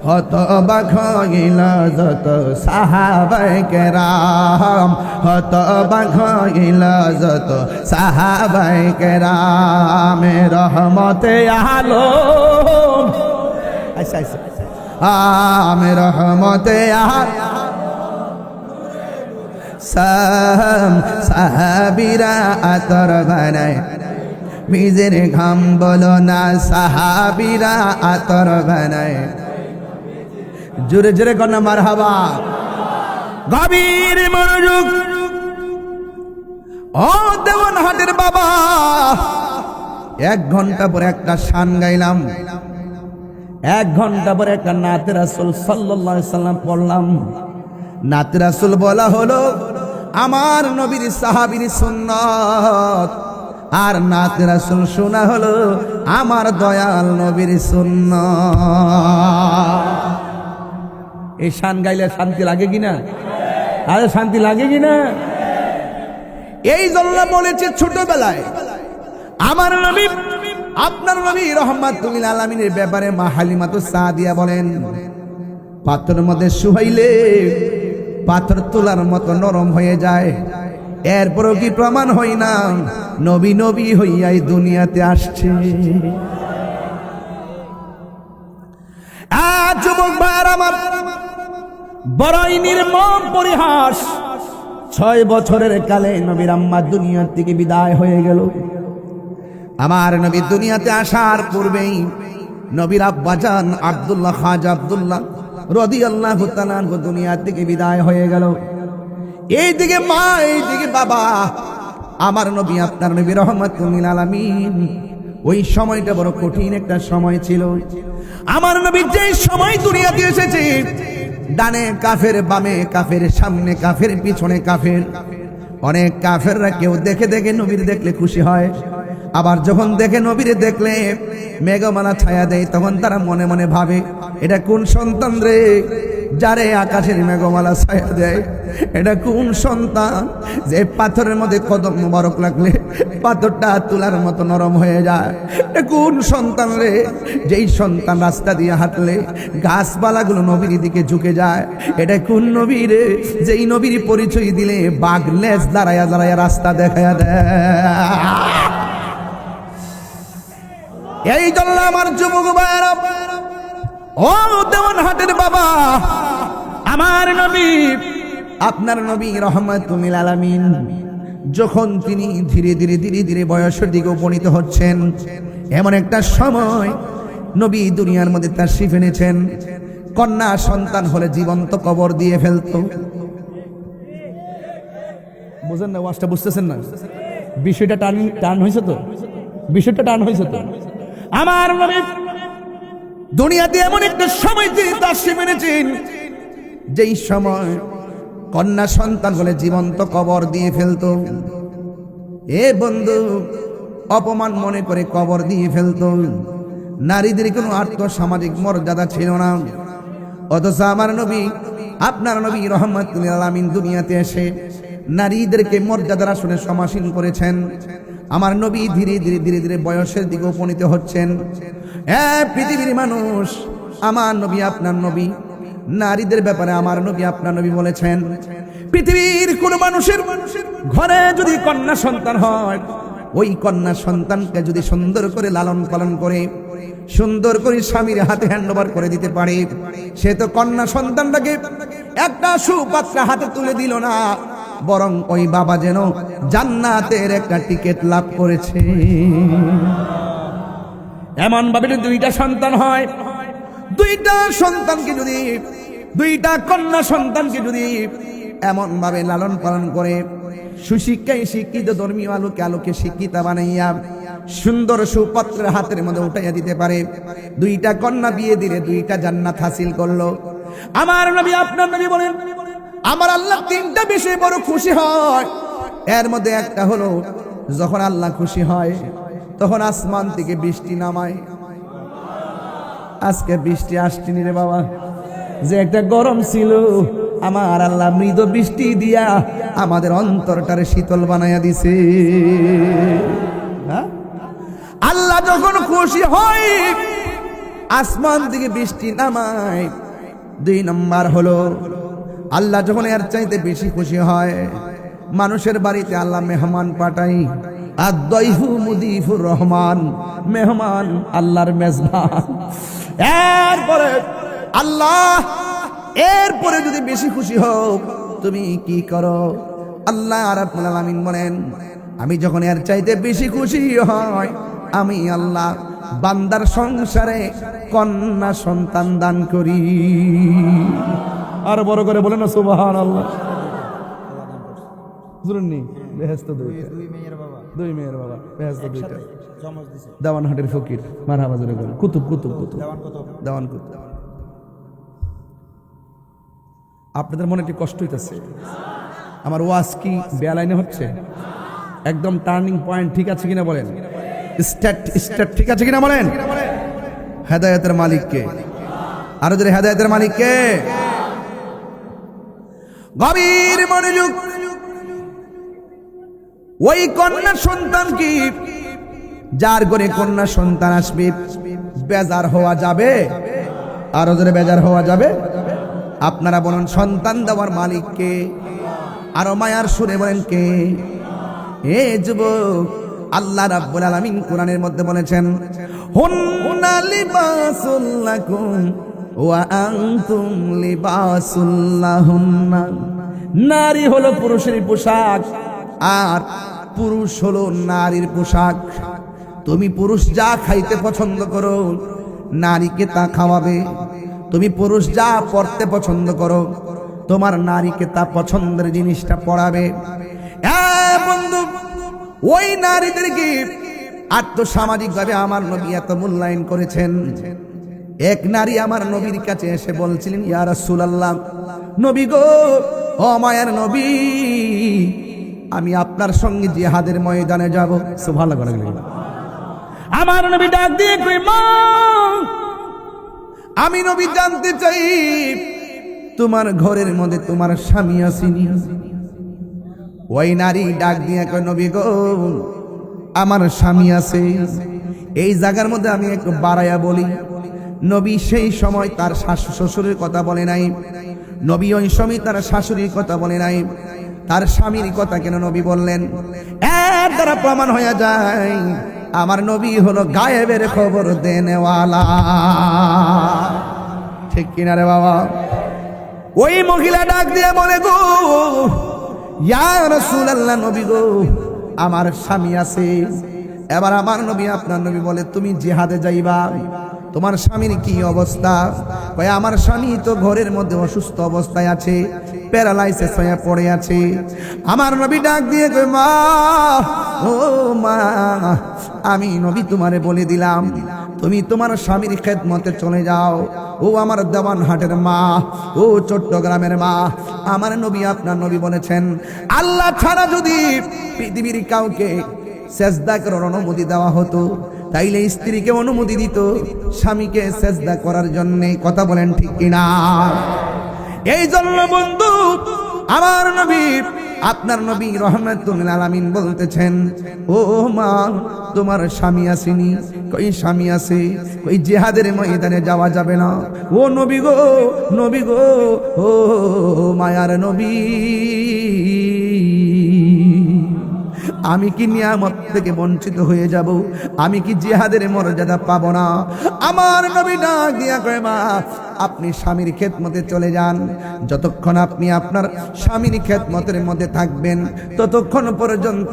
হতবাক হইল যত সাহাবায়ে কেরাম হতবাক হইল যত সাহাবায়ে কেরাম রহমতে আলম আচ্ছা আচ্ছা আমি রহমতে সাহাবীরা আতর বানায় নিজের ঘাম বলো না সাহাবীরা আতর বানায় জোরে জোরে কন্যা মারহাবা গভীর মনোযোগ ও দেওয়ানহাটের বাবা 1 ঘন্টা পরে একটা শান গাইলাম 1 ঘন্টা পরে একটা নাতে রাসূল সাল্লাল্লাহু আলাইহি সাল্লাম পড়লাম নাতে রাসূল বলা হলো আমার নবীর সাহাবীর সুন্নাত আর নাতে রাসূল শোনা হলো আমার দয়াল নবীর সুন্নাত এই শান গাইলে শান্তি লাগে কিনা আরে শান্তি লাগে কিনা এই জন্য বলেছে ছোটবেলায় আমার নবী আপনার নবী রাহমাতুল লিল আলামিনের ব্যাপারে মা হালিমাতুস সাদিয়া বলেন পাথরের মধ্যে শুহাইলে পাথর তোলার মতো নরম হয়ে যায় এরপরও কি প্রমাণ হয় না নবী নবী হইয়াই দুনিয়াতে আসছে যুবক ভাইরা আমার বড়ই নির্মম পরিহাস 6 বছরের কালে নবীর আম্মা দুনিয়া থেকে বিদায় হয়ে গেল আমার নবী দুনিয়াতে আসার পূর্বেই নবীর আব্বাজান আব্দুল্লাহ খাজা আব্দুল্লাহ রাদিয়াল্লাহু তাআলা আনহু দুনিয়া থেকে বিদায় হয়ে গেল এইদিকে মা এইদিকে বাবা আমার নবী আপনার নবী রাহমাতুল লিল আলামিন ওই সময়টা বড় কঠিন একটা সময় ছিল আমার নবী যে সময় দুনিয়াতে এসেছে ডানে কাফের বামে কাফের সামনে কাফের পিছনে কাফের অনেক কাফেররা কেউ দেখে দেখে নবীর দেখলে খুশি হয় আবার যখন দেখে নবীর দেখলে মেঘমালা ছায়া দেয় তখন তারা মনে মনে ভাবে এটা কোন সন্তান রে যারে আকাশের মেঘমালা ছায়া দেয় এটা কোন সন্তান যে পাথরের মধ্যে কদম মোবারক লাগলে পাথরটা তুলার মতো নরম হয়ে যায় এটা কোন সন্তান রে যেই সন্তান রাস্তা দিয়ে হাঁটলে গাছপালাগুলো নবীর দিকে ঝুঁকে যায় এটা কোন নবী রে যেই নবীর পরিচয় দিলে বাঘ লেজ দাঁড়ায়া দাঁড়ায়া রাস্তা দেখায়া দেয় এই জন্য আমার যুবক ভাইরা ও দেওয়ানহাটের বাবা আমার নবী আপনার নবী রাহমাতুল লিল আলামিন যখন তিনি ধীরে ধীরে ধীরে ধীরে বয়সের দিকে উপনীত হচ্ছেন এমন একটা সময় নবী দুনিয়ার মধ্যে তাশরীফ এনেছেন কন্যা সন্তান হলে জীবন্ত কবর দিয়ে ফেলতো বুঝেন না ওয়াজটা বুঝতেছেন না বিষয়টা টান হয়েছে তো বিষয়টা টান হয়েছে তো আমার নবী দুনিয়াতে এমন একটা সময় তিনি তাশরীফ এনেছেন যেই সময় কন্যা সন্তান হলে জীবন্ত কবর দিয়ে ফেলতো এ বন্ধু, অপমান মনে করে কবর দিয়ে ফেলতো। নারীদের কোনো আর্থসামাজিক মর্যাদা ছিল না। অথচ আমার নবী, আপনার নবী রহমাতুল লিল আলামিন দুনিয়াতে এসে নারীদেরকে মর্যাদার আসনে সমাসীন করেছেন। আমার নবী ধীরে ধীরে ধীরে ধীরে বয়সের দিকে উপনীত হচ্ছেন। পৃথিবীর মানুষ, আমার নবী আপনার নবী নারীদের ব্যাপারে আমার নবী আপনার নবী বলেছেন, পৃথিবীর কোন মানুষের ঘরে যদি কন্যা সন্তান হয়, ওই কন্যা সন্তানকে যদি সুন্দর করে লালন পালন করে সুন্দর করে স্বামীর হাতে হ্যান্ডওভার করে দিতে পারে, সে তো কন্যা সন্তানটাকে একটা সুপাত্র হাতে তুলে দিল না, বরং ওই বাবা যেন জান্নাতের একটা টিকিট লাভ করেছে। এমন ভাবে দুইটা সন্তান হয়, দুইটা সন্তানকে যদি, দুইটা কন্যা সন্তানকে যদি এমন ভাবে লালন পালন করে, সুশিক্ষায় শিক্ষিত ধর্মীয় আলোকে আলোকে শিক্ষিতা বানাইয়া সুন্দর সুপাত্রের হাতের মধ্যে উঠাইয়া দিতে পারে, দুইটা কন্যা বিয়ে দিলে দুইটা জান্নাত হাসিল করলো। আমার নবী আপনার নবী বলেন, আমার আল্লাহ তিনটা বিষয়ে বড় খুশি হয়। এর মধ্যে একটা হলো, যখন আল্লাহ খুশি হয় তখন আসমান থেকে বৃষ্টি নামায়। আজকে বৃষ্টি আসছেনি রে বাবা, যে একটা গরম ছিল, আমার আল্লাহ মৃদু বৃষ্টি দিয়া আমাদের অন্তরটারে শীতল বানাইয়া দিছে। আল্লাহ যখন খুশি হয় আসমান থেকে বৃষ্টি নামায়। দুই নম্বর হলো, আল্লাহ যখন এর চাইতে বেশি খুশি হয়, মানুষের বাড়িতে আল্লাহ মেহমান পাঠাই। আদ-দাইফু মুদিফুর রহমান, মেহমান আল্লাহর মেজবান। এরপরে আল্লাহ, এরপরে যদি বেশি খুশি হোক তুমি কি করো? আল্লাহ রাব্বুল আলামিন বলেন, আমি যখন এর চাইতে বেশি খুশি হয়, আমি আল্লাহ বান্দার সংসারে কন্যা সন্তান দান করি। আর বড় করে বলেন না সুবহানাল্লাহ। জুরুননি বেহেশত দুই মেয়ের বাবা, বেহেশত দুইটা। দেওয়ানহাটের ফকির, মারহাবা জোরে বলেন। কুতুব কুতুব কুতুব দেওয়ান কুতুব। আপনাদের মনে একটি কষ্ট হইতেছে, আমার ওয়াজ কি বেলাইনে হচ্ছে? একদম টার্নিং পয়েন্ট ঠিক আছে কিনা বলেন? স্টেট ঠিক আছে কিনা বলেন? হেদায়েতের মালিককে, আরো জোরে হেদায়েতের মালিককে। গভীর মনোযোগ। ওই কন্যা সন্তান কি, যার ঘরে কন্যা সন্তান আসবে, বেজার হওয়া যাবে? আরো জোরে বেজার হওয়া যাবে? আপনারা বলুন, সন্তান দেওয়ার মালিক কে? আরো মায়ার সুরে বলেন কে? এ যুবক, আল্লাহ রাব্বুল আলামিন কোরআনের মধ্যে বলেছেন, হুন্না লিবাসুল লাকুম ওয়া আনতুম লিবাসুল লাহুন্না। নারী হলো পুরুষের পোশাক, আর পুরুষ হলো নারীর পোশাক। তুমি পুরুষ যা খাইতে পছন্দ করো, নারীকে তা খাওয়াবে। তুমি পুরুষ যা পড়তে পছন্দ করো, তোমার নারীকে তা পছন্দের জিনিসটা পড়াবে। বন্ধু, ওই নারীদেরকে আর্থসামাজিকভাবে আমার নবী এত মূল্যায়ন করেছেন। এক নারী আমার নবীর কাছে এসে বলছিলেন, ইয়া রাসূলুল্লাহ, নবী গো, ও মায়ের নবী, আমি আপনার সঙ্গে জিহাদের ময়দানে যাব। সুবহানাল্লাহ। আমার নবী ডাক দিয়ে কই, মা, আমি নবী জানতে চাই তোমার ঘরের মধ্যে তোমার স্বামী আসেনি? ওই নারী ডাক দিয়ে কয়, নবী গো, আমার স্বামী আছে। এই জায়গার মধ্যে আমি একটু বাড়াইয়া বলি, নবী সেই সময় তার শ্বশুরের কথা বলে নাই, নবী ওই সময় তার শাশুড়ির কথা বলে নাই, তার স্বামীর কথা কেন নবী বললেন? এর দ্বারা প্রমাণ হয়ে যায় আমার নবী হলো গায়েবের খবর দেনেওয়ালা। ঠিক কিনা রে বাবা? ওই মহিলা ডাক দিয়ে বলে, গো ইয়া রাসূলুল্লাহ, নবী গো, আমার স্বামী আছে। এবার আমার নবী আপনার নবী বলে, তুমি জিহাদে যাইবা, তোমার স্বামীর কি অবস্থা? কয়, আমার স্বামী তো ঘরের মধ্যে অসুস্থ অবস্থায় আছে, প্যারালাইসিস হয়ে পড়ে আছে। আমার নবী ডাক দিয়ে কয়, মা, ও মা, আমি নবী তোমারে বলে দিলাম তুমি তোমার স্বামীর খেদমতে চলে যাও। ও আমার দেওয়ানহাটের মা, ও চট্টগ্রামের মা, আমার নবী আপনার নবী বলেছেন, আল্লাহ ছাড়া যদি পৃথিবীর কাউকে সেজদা করার অনুমতি দেওয়া হতো, তাইলে স্ত্রীকে অনুমতি দিত স্বামীকে সেজদা করার জন্য। কথা বলেন ঠিক কিনা? এই জন্য বন্ধু আমার নবী আপনার নবী রাহমাতুল আলামিন বলতেছেন, ও মা, তোমার স্বামী আসেনি? কই স্বামী আছে, কই জিহাদের ময়দানে যাওয়া যাবে না? ও নবী গো, নবী গো, ও মায়ার নবী, আমি কি নিয়ামত থেকে বঞ্চিত হয়ে যাব? আমি কি জিহাদের মর্যাদা পাবো না? আমার নবী ডাক দিয়া কয়, মা, আপনি স্বামীর খেদমতে চলে যান। যতক্ষণ আপনি আপনার স্বামীর খেদমতের মধ্যে থাকবেন, ততক্ষণ পর্যন্ত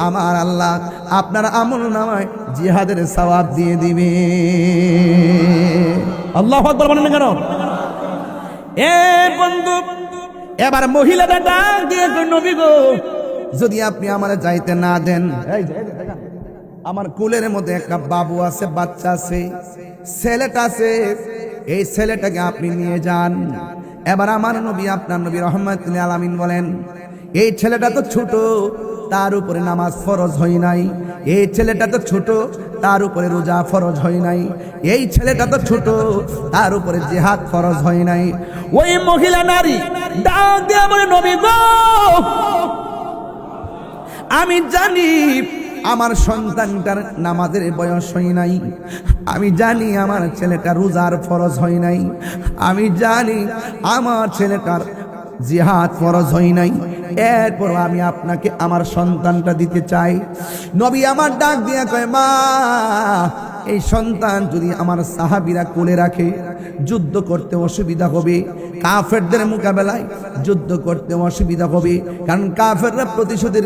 আমার আল্লাহ আপনার আমল নামায় জিহাদের সওয়াব দিয়ে দিবে। আল্লাহু আকবার বলেন না কেন? এ বন্ধু, এবার মহিলাটা ডাক দিয়ে কয়, নবী গো, যদি আপনি আমার যাইতে না দেন, আমার কুলের মধ্যে একটা বাবু আছে, বাচ্চা আছে, ছেলেটা আছে, এই ছেলেটাকে আপনি নিয়ে যান। এবার আমার নবী আপনার নবী রাহমাতুল আলামিন বলেন, এই ছেলেটা তো ছোট, তার উপরে নামাজ ফরজ হয় নাই। এই ছেলেটা তো ছোট, তার উপরে রোজা ফরজ হয় নাই। এই ছেলেটা তো ছোট, তার উপরে জিহাদ ফরজ হয় নাই। ওই মহিলা নারী ডাক দিয়ে বলে, নবী গো, আমি জানি আমার সন্তানটার নামাজের বয়স হয় নাই, আমি জানি আমার ছেলেটা রোজার ফরজ হয় নাই, আমি জানি আমার ছেলেটার জিহাদ ফরজ হয় নাই, এরপর আমি আপনাকে আমার সন্তানটা দিতে চাই। নবী আমার ডাক দিয়া কয়, মা, এই সন্তান যদি আমার সাহাবীরা কোলে রাখে, যুদ্ধ করতে অসুবিধা হবে, কাফেরদের মোকাবেলায় যুদ্ধ করতে অসুবিধা হবে, কারণ কাফেররা প্রতিশোধের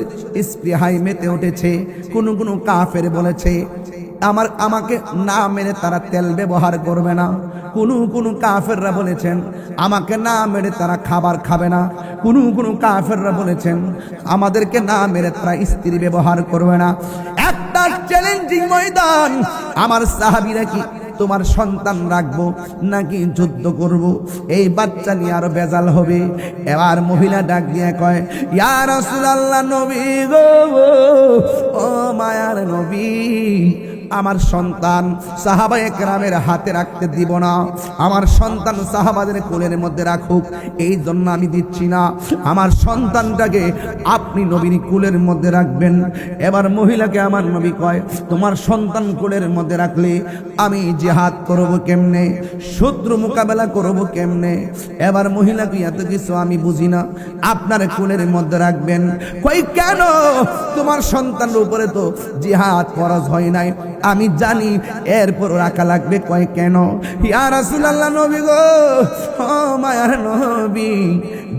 স্পৃহায় মেতে উঠেছে। কোন কোন কাফের বলেছে আমাকে না মেরে তারা তেল ব্যবহার করবে না। কোন কাফেররা বলেছেন আমাকে না মেরে তারা খাবার খাবে না। কোন কাফেররা বলেছেন আমাদেরকে না মেরে তারা স্ত্রী ব্যবহার করবে না। একটা চ্যালেঞ্জিং ময়দান, আমার সাহাবীরা কি তোমার সন্তান রাখবো নাকি যুদ্ধ করব? এই বাচ্চা নিয়ে আরো বেজাল হবে। এবার মহিলা ডাক দিয়ে কয়, ইয়া রাসূলুল্লাহ, নবী গো, ও মায়ার নবী, আমার সন্তান সাহাবায়ে কেরামের হাতে রাখতে দিব না, আমার সন্তান সাহাবাদের কোলের মধ্যে রাখুক, এই জন্য আমি দিচ্ছি না। আমার সন্তানটাকে আপনি নবীর কোলের মধ্যে রাখবেন। এবার মহিলাকে আমার নবী কয়, তোমার সন্তান কোলের মধ্যে রাখলে আমি জিহাদ করব কেমনে, শত্রু মোকাবেলা করব কেমনে? এবার মহিলাকে, এত কিছু আমি বুঝি না, আপনার কোলের মধ্যে রাখবেন। কই কেন? তোমার সন্তানের উপরে তো জিহাদ ফরজ হয় নাই, আমি জানি, এরপর রাখা লাগবে। কয় কেন? ইয়া রাসূলুল্লাহ, নবী গো, ও মায়ার নবী,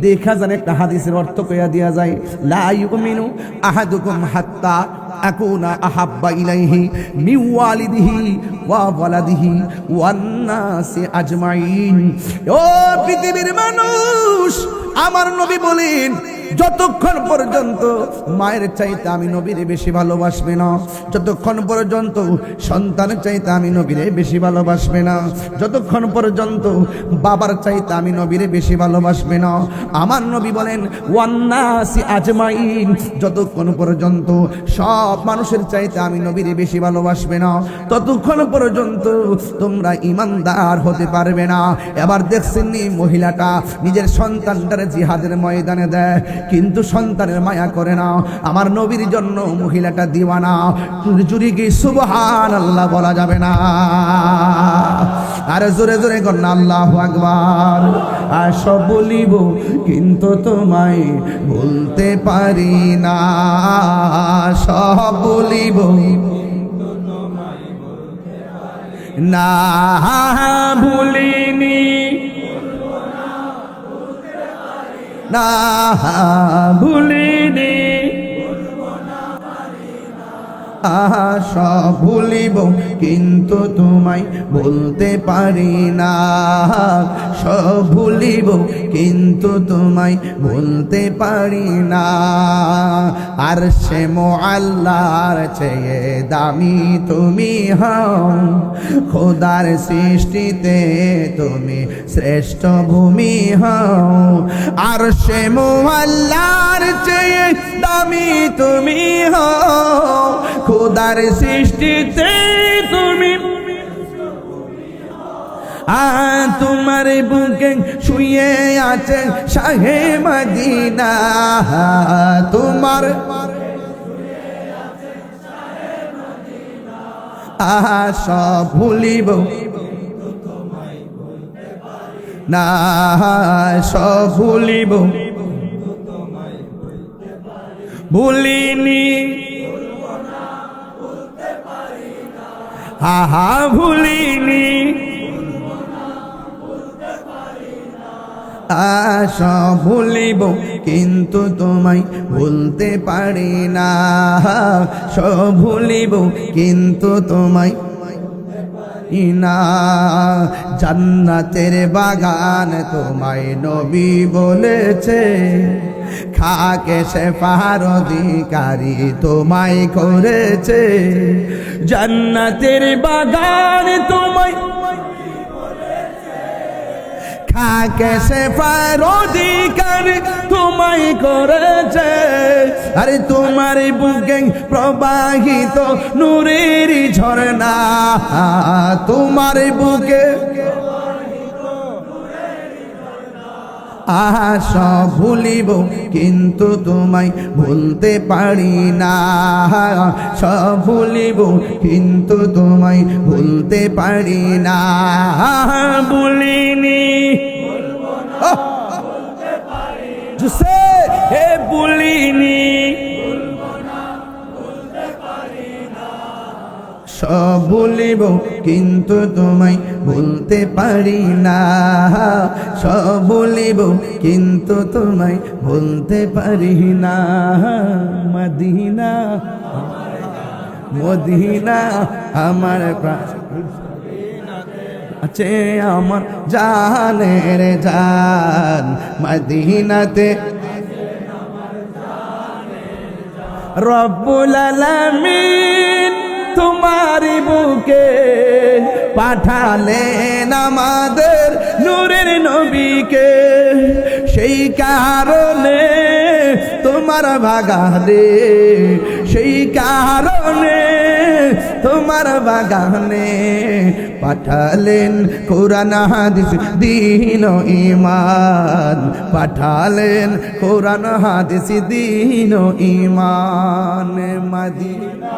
দেখা যান একটা হাদিসের অর্থ কইয়া দিয়া যায়, লা ইউমিনু আহাদুকুম হাত্তা আকুনা আহাব্বা ইলাইহি মিন ওয়ালিদিহি ওয়া ওয়ালাদিহি ওয়ান নাসি আজমাইন। ও পৃথিবীর মানুষ, আমার নবী বলেন, যতক্ষণ পর্যন্ত মায়ের চাইতে আমি নবীরে বেশি ভালোবাসবে না, যতক্ষণ পর্যন্ত সন্তানের চাইতে আমি নবীরে বেশি ভালোবাসবে না, যতক্ষণ পর্যন্ত বাবার চাইতে আমি নবীরে বেশি ভালোবাসবে না। আমার নবী বলেন, ওয়ান্নাসি আজমাইন, যতক্ষণ পর্যন্ত সব মানুষের চাইতে আমি নবীরে বেশি ভালোবাসবে না, ততক্ষণ পর্যন্ত তোমরা ইমানদার হতে পারবে না। এবার দেখছেন নি, মহিলাটা নিজের সন্তানটারে জিহাদের ময়দানে দেয়, কিন্তু সন্তানের মায়া করে না। আমার নবীর জন্য মহিলাটা দিওয়ানা। জুরি কি সুবহানাল্লাহ বলা যাবে না? আরে জোরে জোরে কর না, আল্লাহু আকবার। আর সব বলিব কিন্তু তোমায় বলতে পারি না, সব বলিব না, ভুলিনি না, ভুলিনি, সব ভুলিব কিন্তু তোমায় বলতে পারি না, সব ভুলিব কিন্তু তোমায় ভুলতে পারি না। আর সে মুআল্লার চেয়ে দামি তুমি হও, খোদার সৃষ্টিতে তুমি শ্রেষ্ঠ ভূমি হও। আর সে মুআল্লার চেয়ে দামি তুমি হও, খোদার সৃষ্টিতে তুমি। তোমার বুকে শুয়ে আছে শাহে মদিনা, তোমার সব ভুলিব না, সব ভুলিব ভুলিনি, ভুলিনি। সব ভুলিব কিন্তু তোমায় ভুলতে পারি না, সব ভুলিব কিন্তু তোমায় না। জান্নাতের বাগান তোমায় নবী বলেছে, খাকে শেফার অধিকারী তোমায় করেছে। জান্নাতের বাগান তোমায় খাকে শেফার অধিকারী তোমায় করেছে। আরে তোমার বুকে প্রবাহিত নূরের ঝর্ণা, তোমার বুকে সব ভুলিব কিন্তু তোমায় ভুলতে পারি না, সব ভুলিব কিন্তু তোমায় ভুলতে পারি না। ভুলিনি জুসে হে ভুলিনি, সব ভুলিব কিন্তু তোমায় ভুলতে পারি না, সব ভুলিব কিন্তু তোমায় ভুলতে পারি না। মদিনা মদিনা আমার প্রাণ আছে, আমার জানের জান মদিনাতে। রব্বুল আলামিন তোমার বুকে পাঠালেন আমাদের নূরের নবীকে, সেই কারণে তোমার বাগানে, সেই কারণে তোমার বাগানে পাঠালেন কোরআন হাদিস দ্বীন ও ঈমান, পাঠালেন কোরআন হাদিস দ্বীন ও ঈমান। মদিনা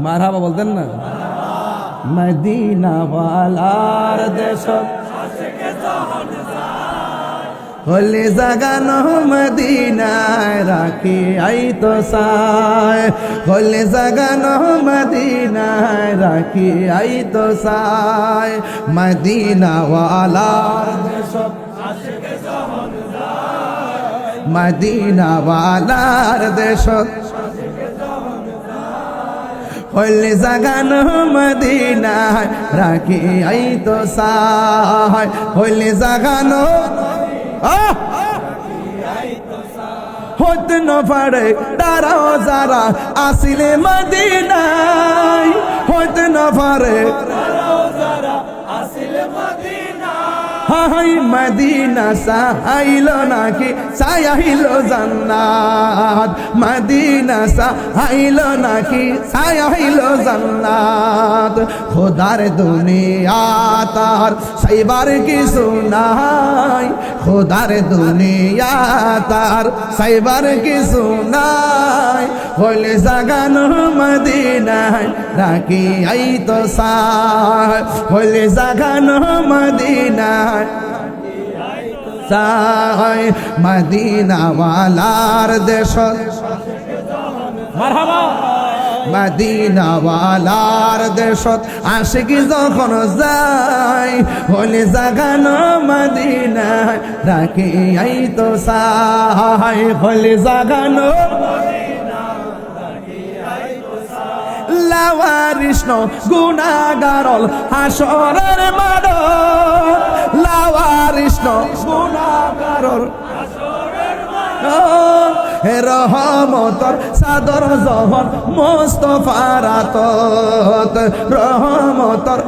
মারহাবা বলতেন না। মদিনা ওয়ালার দেশ হলে জাগানো মদিনায় রাখি আই তো সায়, হলে জাগানো মদিনায় রাখি আই তো সায়। মদিনা ওয়ালার দেশ মদিনা ওয়ালার দেশ হলে জাগানো মদিনায় রাখি আই তো সায়, হলে জাগানো হতে না পারে তারাও যারা আসিলে মদিনায়, হতে না পারে হাই মদিনা সাইল নাকি সাইল জান্নাত, মদিনা সাইল নাকি সাইল জান্নাত। খোদার দুনিয়া তার সাইবার কিছু নাই, খোদার দুনিয়া তার সাইবার কিছু নাই। হলে জাগানো মদিনায় রাখি আই তো সায়, হলে জাগানো মদিনায় সায়। মদিনা ওয়ালার দেশ মারহাবা, মদিনা ওয়ালার দেশত আশিক যখন যায়, হলে জাগানো মদিনায় রাখি আই তো সায়, হলে জাগানো কৃষ্ণ গুনাহগারল হাসরের মাঠ লাওয়ারিষ্ণ গুনাহগারল হে রহমতর সাদর জহর মুস্তাফার আতত রহমতর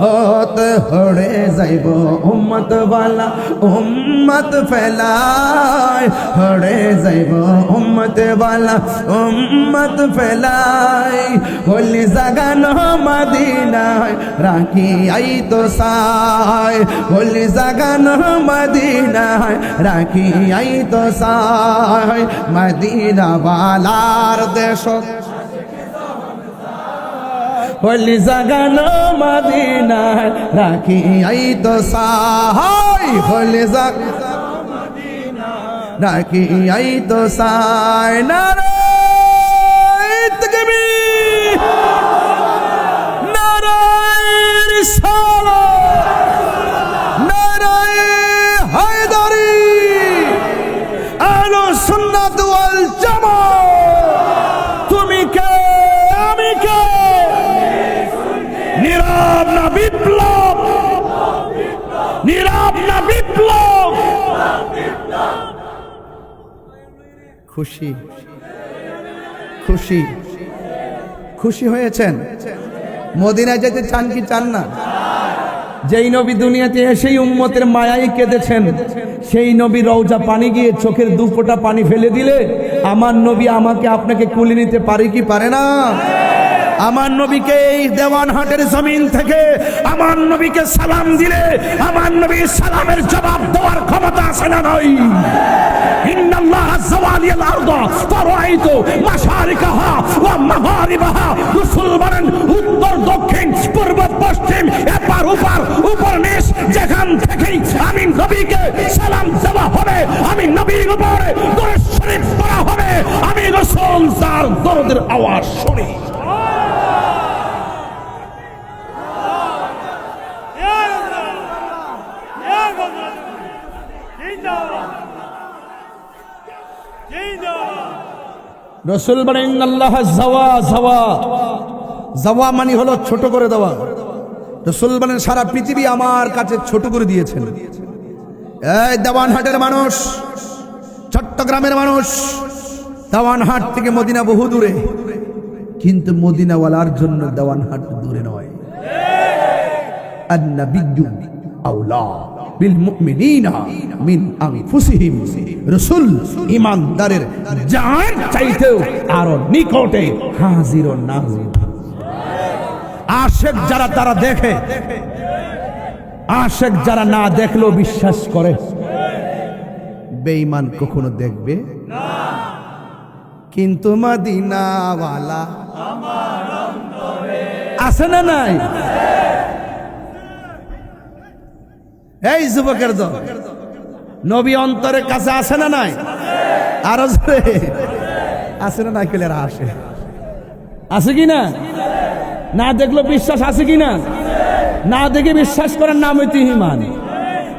হতে হড়ে যাইব উম্মত ওয়ালা উম্মত ফেলায় হড়ে যাইব উম্মত ওয়ালা উম্মত ফেলায় হলি জাগানো মদিনায় রাখি আই তো সায় হলি জাগানো মদিনায় রাখি আই তো সায় মদিনা ওয়ালার দেশ হলি জাগানো মদিনায় রাখি আই তো সাহাই হলি জাগানো মদিনায় রাখি আই তো সাই নারায়ে তাকবীর নারায়ে রিসালাত নারায়ে হায়দারি আহলুস সুন্নাত ওয়াল জামাত তুমি কে আমি কে নীরব না বিপ্লব নীরব না বিপ্লব খুশি খুশি খুশি হয়েছেন মদিনায় যেতে চান কি চান না যেই নবী দুনিয়াতে এসেই উম্মতের মায়ায় কেঁদেছেন সেই নবী রওজা পানি গিয়ে চোখের দুফোঁটা পানি ফেলে দিলে আমার নবী আমাকে আপনাকে কুলে নিতে পারে কি পারে না আমার নবীকে এই দেওয়ানহাটের জমিন থেকে আমার নবীকে সালাম দিলে আমার নবীর সালামের জবাব দেওয়ার ক্ষমতা আছে না নয় ইন্নাল্লাহ যাওয়ালিয়াল আরদ ফারাইতু মাশারিকাহা ওয়া মাগারিবাহা রাসূল বলেন উত্তর দক্ষিণ পূর্ব পশ্চিম এপার ওপার উপর নিচ যেখান থেকেই আমি নবীকে সালাম দেওয়া হবে আমি নবীর উপরে দরুদ শরীফ পড়া হবে আমি রাসূল তার দরুদের আওয়াজ শুনি রসুল বলেন আল্লাহ যাওয়া যাওয়া যাওয়া মানে হলো ছোট করে দেওয়া রসুল বলেন সারা পৃথিবী আমার কাছে ছোট করে দিয়েছেন এই দেওয়ানহাটের মানুষ চট্টগ্রামের মানুষ দেওয়ানহাট থেকে মদিনা বহু দূরে কিন্তু মদিনাওয়ালার জন্য দেওয়ানহাট দূরে নয় আন-নাবিয়্যু আওলা বিল মুমিনিনা মিন আনফুসিহিম রাসূল ঈমানদারের জান চাইতেও আরো নিকটে হাজির ও নাজির আশিক যারা তারা দেখে আশিক যারা না দেখলেও বিশ্বাস করে বেঈমান কখনো দেখবে না কিন্তু মদিনাওয়ালা আমার অন্তরে আছে না নাই এই যুবকের দল নবী অন্তরের কাছে আছে না নাই আরো জোরে আছে না নাই কেলেরা আসে আছে কি না না দেখলো বিশ্বাস আছে কি না না দেখে বিশ্বাস করার নাম হইতে ঈমান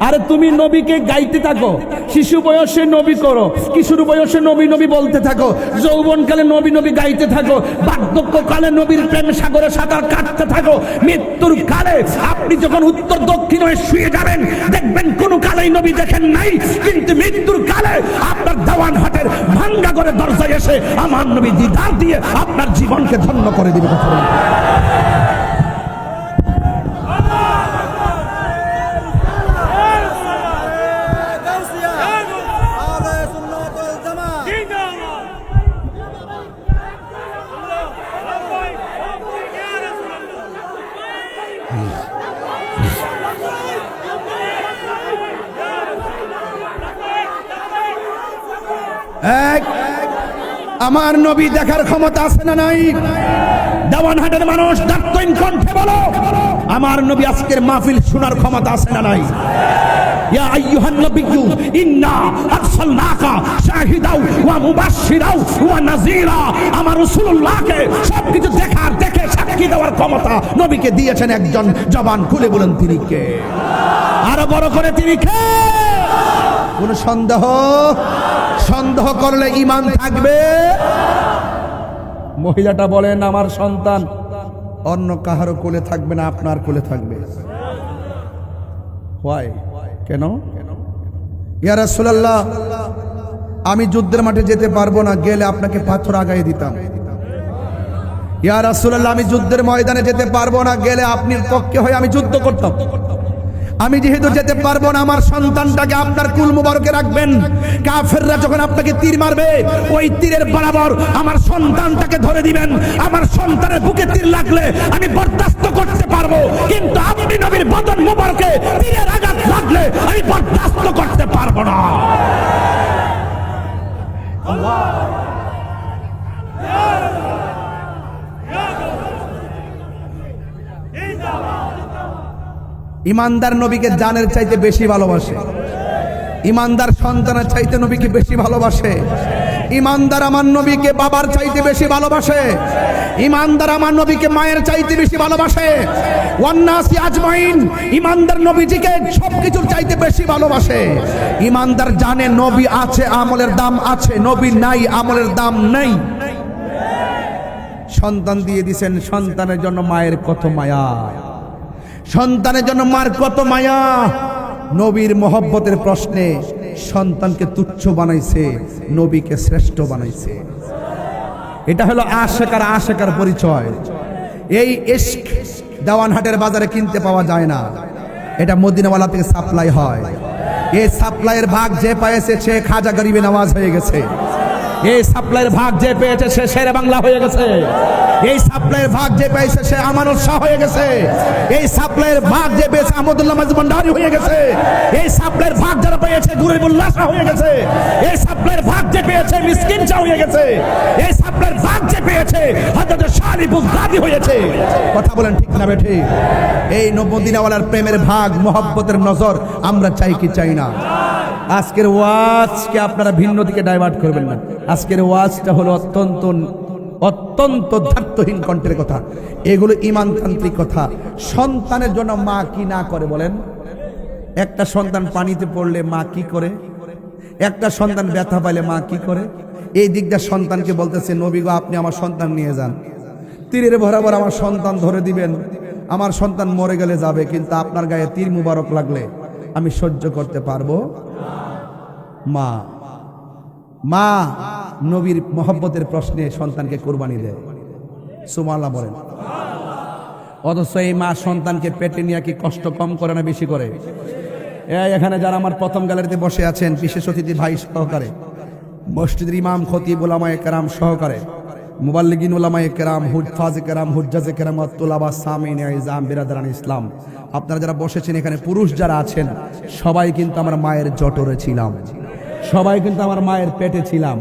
আরে তুমি নবীকে গাইতে থাকো শিশু বয়সে নবী করো কিশোর বয়সে নবী নবী বলতে থাকো যৌবনকালে নবী নবী গাইতে থাকো বার্ধক্যকালে নবীর প্রেম সাগরে সাঁতার কাটতে থাকো মৃত্যুর কালে আপনি যখন উত্তর দক্ষিণ হয়ে শুয়ে যাবেন দেখবেন কোনো কালেই নবী দেখেন নাই কিন্তু মৃত্যুর কালে আপনার দেওয়ানহাটের ভাঙ্গা করে দরজায় এসে আমার নবী দিদার দিয়ে আপনার জীবনকে ধন্য করে দিবে কথা বলেন আমার নবী দেখার ক্ষমতা আছে না নাই দেওয়ানহাটের মানুষ দাঁতহীন কণ্ঠে বলো আমার নবী আজকের মাহফিল শোনার ক্ষমতা আছে না নাই ইয়া আইয়ুহান নবিয়্যু ইন্না আরসালনাকা শাহিদাও ওয়া মুবাশশিরাও ওয়া নাযীরা আমার রাসূলুল্লাহকে সবকিছু দেখার দেখে সাক্ষী দেওয়ার ক্ষমতা নবীকে দিয়েছেন একজন জবান খুলে বলেন তিনি কে আরো বড় করে তিনি কে কোন সন্দেহ করলে ঈমান থাকবে মহিলাটা বলেন আমার সন্তান অন্য কাহারও কোলে থাকবে না, আপনার কোলে থাকবে। হোয়াই? কেন? ইয়া রাসূলুল্লাহ, আমি যুদ্ধের মাঠে যেতে পারবো না, গেলে আপনাকে পাথর আগায় দিতাম। ইয়া রাসূলুল্লাহ, আমি যুদ্ধের ময়দানে যেতে পারবো না, গেলে আপনার পক্ষে হয়ে আমি যুদ্ধ করতাম। আমি যেহেতু যেতে পারবো না, আমার সন্তানটাকে আপনার কুল মুবারকে রাখবেন। কাফেররা যখন আপনাকে তীর মারবে, ওই তীরের বরাবর আমার সন্তানটাকে ধরে দিবেন। আমার সন্তানের বুকে তীর লাগলে আমি বরদাস্ত করতে পারবো, কিন্তু আপনি নবীর বদন মুবারকে তীরের আঘাত লাগলে আমি বরদাস্ত করতে পারবো না। ইমানদার নবীকে জানের চাইতে বেশি ভালোবাসে। ইমানদার সন্তানের চাইতে নবীকে বেশি ভালোবাসে। ইমানদার আমার নবীকে বাবার চাইতে বেশি ভালোবাসে। ইমানদার আমার নবীকে মায়ের চাইতে বেশি ভালোবাসে। ওয়ান্নাসি আজমাইন, ইমানদার নবীজিকে সবকিছুর চাইতে বেশি ভালোবাসে। ইমানদার জানে নবী আছে, আমলের দাম আছে, নবী নাই, আমলের দাম নেই। সন্তান দিয়ে দিছেন, সন্তানের জন্য মায়ের কত মায়া, সন্তানের জন্য মার কত মায়া। নবীর মহব্বতের প্রশ্নে সন্তানকে তুচ্ছ বানাইছে, নবীকে শ্রেষ্ঠ বানাইছে। এটা হলো আশেকার আশেকার পরিচয়। এই ইশক দেওয়ানহাটের বাজারে কিনতে পাওয়া যায় না, এটা মদিনাওয়ালা থেকে সাপ্লাই হয়। এই সাপ্লাইয়ের ভাগ যে পেয়েছে সে খাজা গরিবে নওয়াজ হয়ে গেছে। এই সাপ্লাইয়ের ভাগ যে পেয়েছে সে শেরে বাংলা হয়ে গেছে। এই সাপ্লাইয়ের ভাগ যে পেয়েছে সে আমানত শাহ হয়ে গেছে। এই সাপ্লাইয়ের ভাগ যে পেয়েছে আহমদুল্লাহ মাজমুন্ডারি হয়ে গেছে। এই সাপ্লাইয়ের ভাগ যারা পেয়েছে গুরিবুল্লাহ শাহ হয়ে গেছে। এই সাপ্লাইয়ের ভাগ যে পেয়েছে মিসকিন শাহ হয়ে গেছে। এই সাপ্লাইয়ের ভাগ যে পেয়েছে হযরত শালি বুগদাদি হয়েছে। কথা বলেন ঠিক না বেঠি? এই মদিনাওয়ালার প্রেমের ভাগ, মহব্বতের নজর আমরা চাই কি চাই না? আজকের ওয়াজকে আপনারা ভিন্ন দিকে ডাইভার্ট করবেন না। আজকের ওয়াজটা হলো অত্যন্ত ধার্তহীন কণ্ঠের কথা। এগুলো ঈমানতান্ত্রিক কথা। সন্তানের জন্য মা কি না করে বলেন? একটা সন্তান পানিতে পড়লে মা কি করে? একটা সন্তান ব্যথা পাইলে মা কি করে? এই দিকটা সন্তানকে বলতেছে, নবী গো আপনি আমার সন্তান নিয়ে যান, তীরের বরাবর আমার সন্তান ধরে দিবেন। আমার সন্তান মরে গেলে যাবে, কিন্তু আপনার গায়ে তীর মুবারক লাগলে আমি সহ্য করতে পারবো। মা মা নবীর মহব্বতের প্রশ্নে সন্তানকে কোরবানি দেয়। সুবহানাল্লাহ বলেন। অথচ এই মা সন্তানকে পেটে নিয়ে কি কষ্ট কম করে না বেশি করে? এখানে যারা আমার প্রথম গ্যালারিতে বসে আছেন, বিশেষ অতিথি ভাই সহকারে, মসজিদের ইমাম খতিব উলামায়ে কেরাম সহকারে, মুবাল্লিগিন উলামায়ে কেরাম, হুজ্জাজে কেরাম, হুজ্জাজে কেরাম, তুলাবা সামিন ইজাম বিরাদারান ইসলাম, আপনারা যারা বসেছেন এখানে, পুরুষ যারা আছেন, সবাই কিন্তু আমার মায়ের জটরে ছিলাম, সবাই কিন্তু আমার মায়ের পেটে ছিলাম।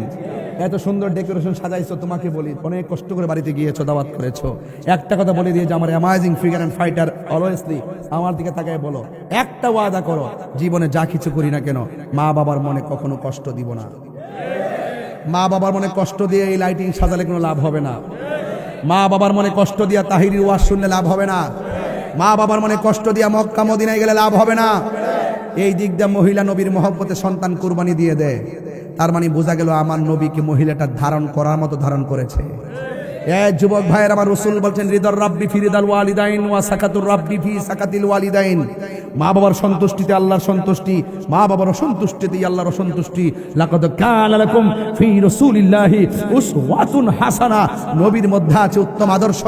এত সুন্দর ডেকোরেশন সাজাইছো, তোমাকে বলি অনেক কষ্ট করে বাড়িতে গিয়েছো, দাওয়াত করেছো। একটা কথা বলে দিয়ে যে আমার অ্যামাজিং ফিগার অ্যান্ড ফাইটার অলওয়েজলি আমার দিকে তাকায় বলো, একটা ওয়াদা করো, জীবনে যা কিছু করি না কেন মা বাবার মনে কখনো কষ্ট দিব না। মা বাবার মনে কষ্ট দিয়ে এই লাইটিং সাজালে কোনো লাভ হবে না। মা বাবার মনে কষ্ট দিয়া তাহিরির ওয়াজ শুনলে লাভ হবে না। মা বাবার মনে কষ্ট দিয়া মক্কা মদিনায় গেলে লাভ হবে না। এই দিক দিয়ে মহিলা নবীর মহব্বতে সন্তান কুরবানি দিয়ে দেয়, তার মানে বোঝা গেল আমার নবীকে মহিলাটা ধারণ করার মতো ধারণ করেছে। যুবক ভাইয়ের, আমার রাসূল বলছেন, রিদার রাব্বি ফি রিদাল ওয়ালিদাইন ওয়া সাকাতুর রাব্বি ফি সাকাতিল ওয়ালিদাইন। মা বাবার সন্তুষ্টিতে আল্লাহর সন্তুষ্টি, মা বাবার অসন্তুষ্টিতে আল্লাহর অসন্তুষ্টি। লাকাদ কানা লাকুম ফি রাসূলিল্লাহি উসওয়াতুন হাসানা। নবীর মধ্যে আছে উত্তম আদর্শ।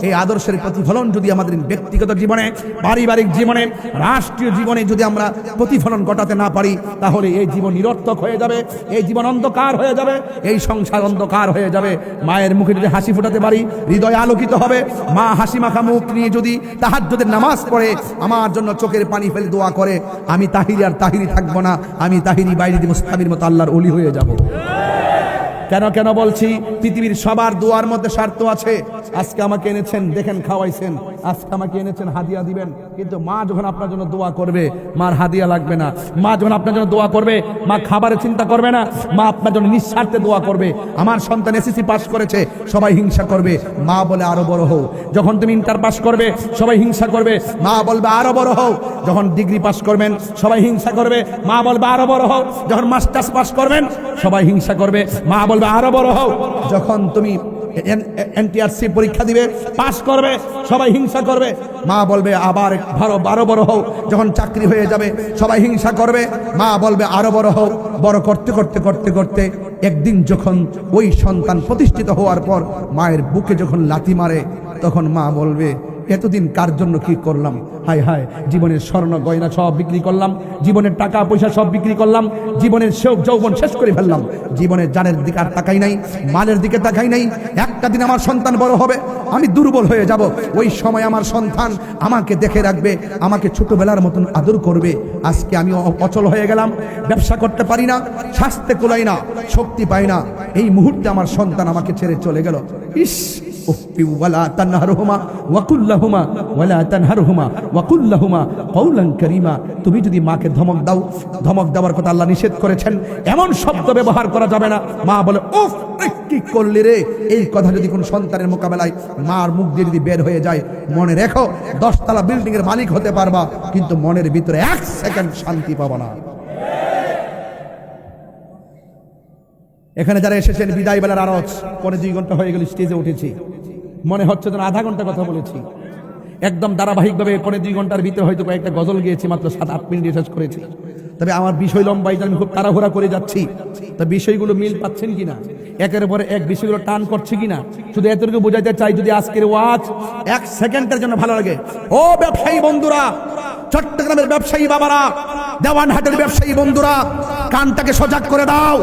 এই আদর্শের প্রতিফলন যদি আমাদের ব্যক্তিগত জীবনে, পারিবারিক জীবনে, রাষ্ট্রীয় জীবনে যদি আমরা প্রতিফলন ঘটাতে না পারি, তাহলে এই জীবন নিরর্থক হয়ে যাবে, এই জীবন অন্ধকার হয়ে যাবে, এই সংসার অন্ধকার হয়ে যাবে। মায়ের মুখে যদি হাসি ফোটাতে পারি, হৃদয় আলোকিত হবে। মা হাসি মাখা মুখ নিয়ে যদি তাহাজ্জুদের নামাজ পড়ে আমার জন্য চোখের পানি ফেলে দোয়া করে, আমি তাহিরি আর তাহিরি থাকবো না, আমি তাহিরি বাইরে মুস্তামির মতো আল্লাহর ওলি হয়ে যাব। কেন বলছি? পৃথিবীর সবার দোয়ার মধ্যে স্বার্থ আছে। আজকে আমাকে এনেছেন, দেখেন খাওয়াইছেন, আজকে আমাকে এনেছেন হাদিয়া দিবেন, কিন্তু মা যখন আপনার জন্য দোয়া করবে, মার হাদিয়া লাগবে না। মা যখন আপনার জন্য দোয়া করবে, মা খাবারের চিন্তা করবে না, মা আপনার জন্য নিঃস্বার্থে দোয়া করবে। আমার সন্তান এসএসসি পাস করেছে, সবাই হিংসা করবে, মা বলে আরো বড় হও। যখন তুমি ইন্টার পাস করবে, সবাই হিংসা করবে, মা বলবে আরো বড় হও। যখন ডিগ্রি পাস করবেন, সবাই হিংসা করবে, মা বলবে আরো বড় হও। যখন মাস্টার্স পাস করবেন, সবাই হিংসা করবে, মা বলবে আরো বড় হও। যখন তুমি এনটিআরসি পরীক্ষা দিবে, পাস করবে, সবাই হিংসা করবে। মা বলবে আবার আরো বড় হও, যখন চাকরি হয়ে যাবে সবাই হিংসা করবে। মা বলবে আরো বড় হও, বড় করতে করতে করতে করতে একদিন যখন ওই সন্তান প্রতিষ্ঠিত হওয়ার পর মায়ের বুকে যখন লাথি মারে, তখন মা বলবে এতদিন কার জন্য কি করলাম, হায় হায়, জীবনের স্বর্ণ গয়না সব বিক্রি করলাম, জীবনের টাকা পয়সা সব বিক্রি করলাম, জীবনের শোক যৌবন শেষ করে ফেললাম, জীবনের জানের দিকে আর তাকাই নাই, মালের দিকে তাকাই নাই। একটা দিন আমার সন্তান বড় হবে, আমি দুর্বল হয়ে যাব, ওই সময় আমার সন্তান আমাকে দেখে রাখবে, আমাকে ছোটবেলার মতন আদর করবে। আজকে আমি অচল হয়ে গেলাম, ব্যবসা করতে পারি না, স্বাস্থ্যে কুলাই না, শক্তি পাই না, এই মুহূর্তে আমার সন্তান আমাকে ছেড়ে চলে গেল। ইস, ওয়ালা তানহারহুমা ওয়াকুল লাহুমা ওয়ালা তানহারহুমা ওয়াকুল লাহুমা কওলান কারীমা। তুমি যদি মাকে ধমক দাও, ধমক দেওয়ার কথা আল্লাহ নিষেধ করেছেন, এমন শব্দ ব্যবহার করা যাবে না। মা বলে উফ, কি করলি রে, এই কথা যদি কোন সন্তানের মোকাবেলায় মার মুখ দিয়ে যদি বের হয়ে যায়, মনে রেখো 10 তলা বিল্ডিং এর মালিক হতে পারবা, কিন্তু মনের ভিতরে 1 সেকেন্ড শান্তি পাবা না। এখানে যারা এসেছেন বিদায় বেলার আরজ, 2.5 ঘন্টা হয়ে গেল স্টেজে উঠেছি, মনে হচ্ছে যেন আধা ঘন্টা কথা বলেছি। একদম ধারাবাহিকভাবে 2.5 ঘন্টার ভিতরে হয়তো কয়েকটা গজল গিয়েছি, মাত্র 7-8 মিনিট শেষ করেছি। তবে আমার বিষয় লম্বাই, আমি খুব তাড়াহুড়া করে যাচ্ছি, তা বিষয়গুলো মিল পাচ্ছেন কিনা, একের পরে এক বিষয়গুলো টান করছে কিনা, শুধু এতটুকু বোঝাতে চাই, যদি আজকের ওয়াজ 1 সেকেন্ডের জন্য ভালো লাগে, ও ব্যবসায়ী বন্ধুরা, চট্টগ্রামের ব্যবসায়ী বাবারা, দেওয়ানহাটের ব্যবসায়ী বন্ধুরা, কানটাকে সজাগ করে দাও,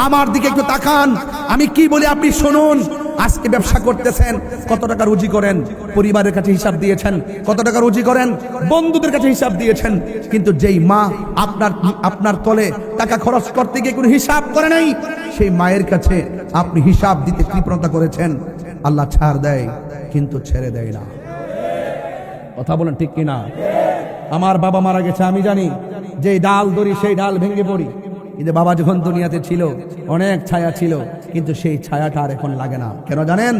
আমার দিকে একটু তাকান, আমি কি বলি আপনি শুনুন। আজকে ব্যবসা করতেছেন, কত টাকা রুজি করেন, পরিবারের কাছে হিসাব দিয়েছেন, কত টাকা রুজি করেন, বন্ধুদের কাছে হিসাব দিয়েছেন, কিন্তু যেই মা আপনার তলে টাকা খরচ করতে গিয়ে কোনো হিসাব করে নাই, সেই মায়ের কাছে আপনি হিসাব দিতে কৃপণতা করেছেন। আল্লাহ ছাড় দেয় কিন্তু ছেড়ে দেয় না। কথা বলেন ঠিক কিনা? আমার বাবা মারা গেছে, আমি জানি, যে ডাল ধরি সেই ডাল ভেঙে পড়ি, কিন্তু বাবা যখন দুনিয়াতে ছিল অনেক ছায়া ছিল, কিন্তু সেই ছায়াটা আর এখন লাগে না। কেন জানেন?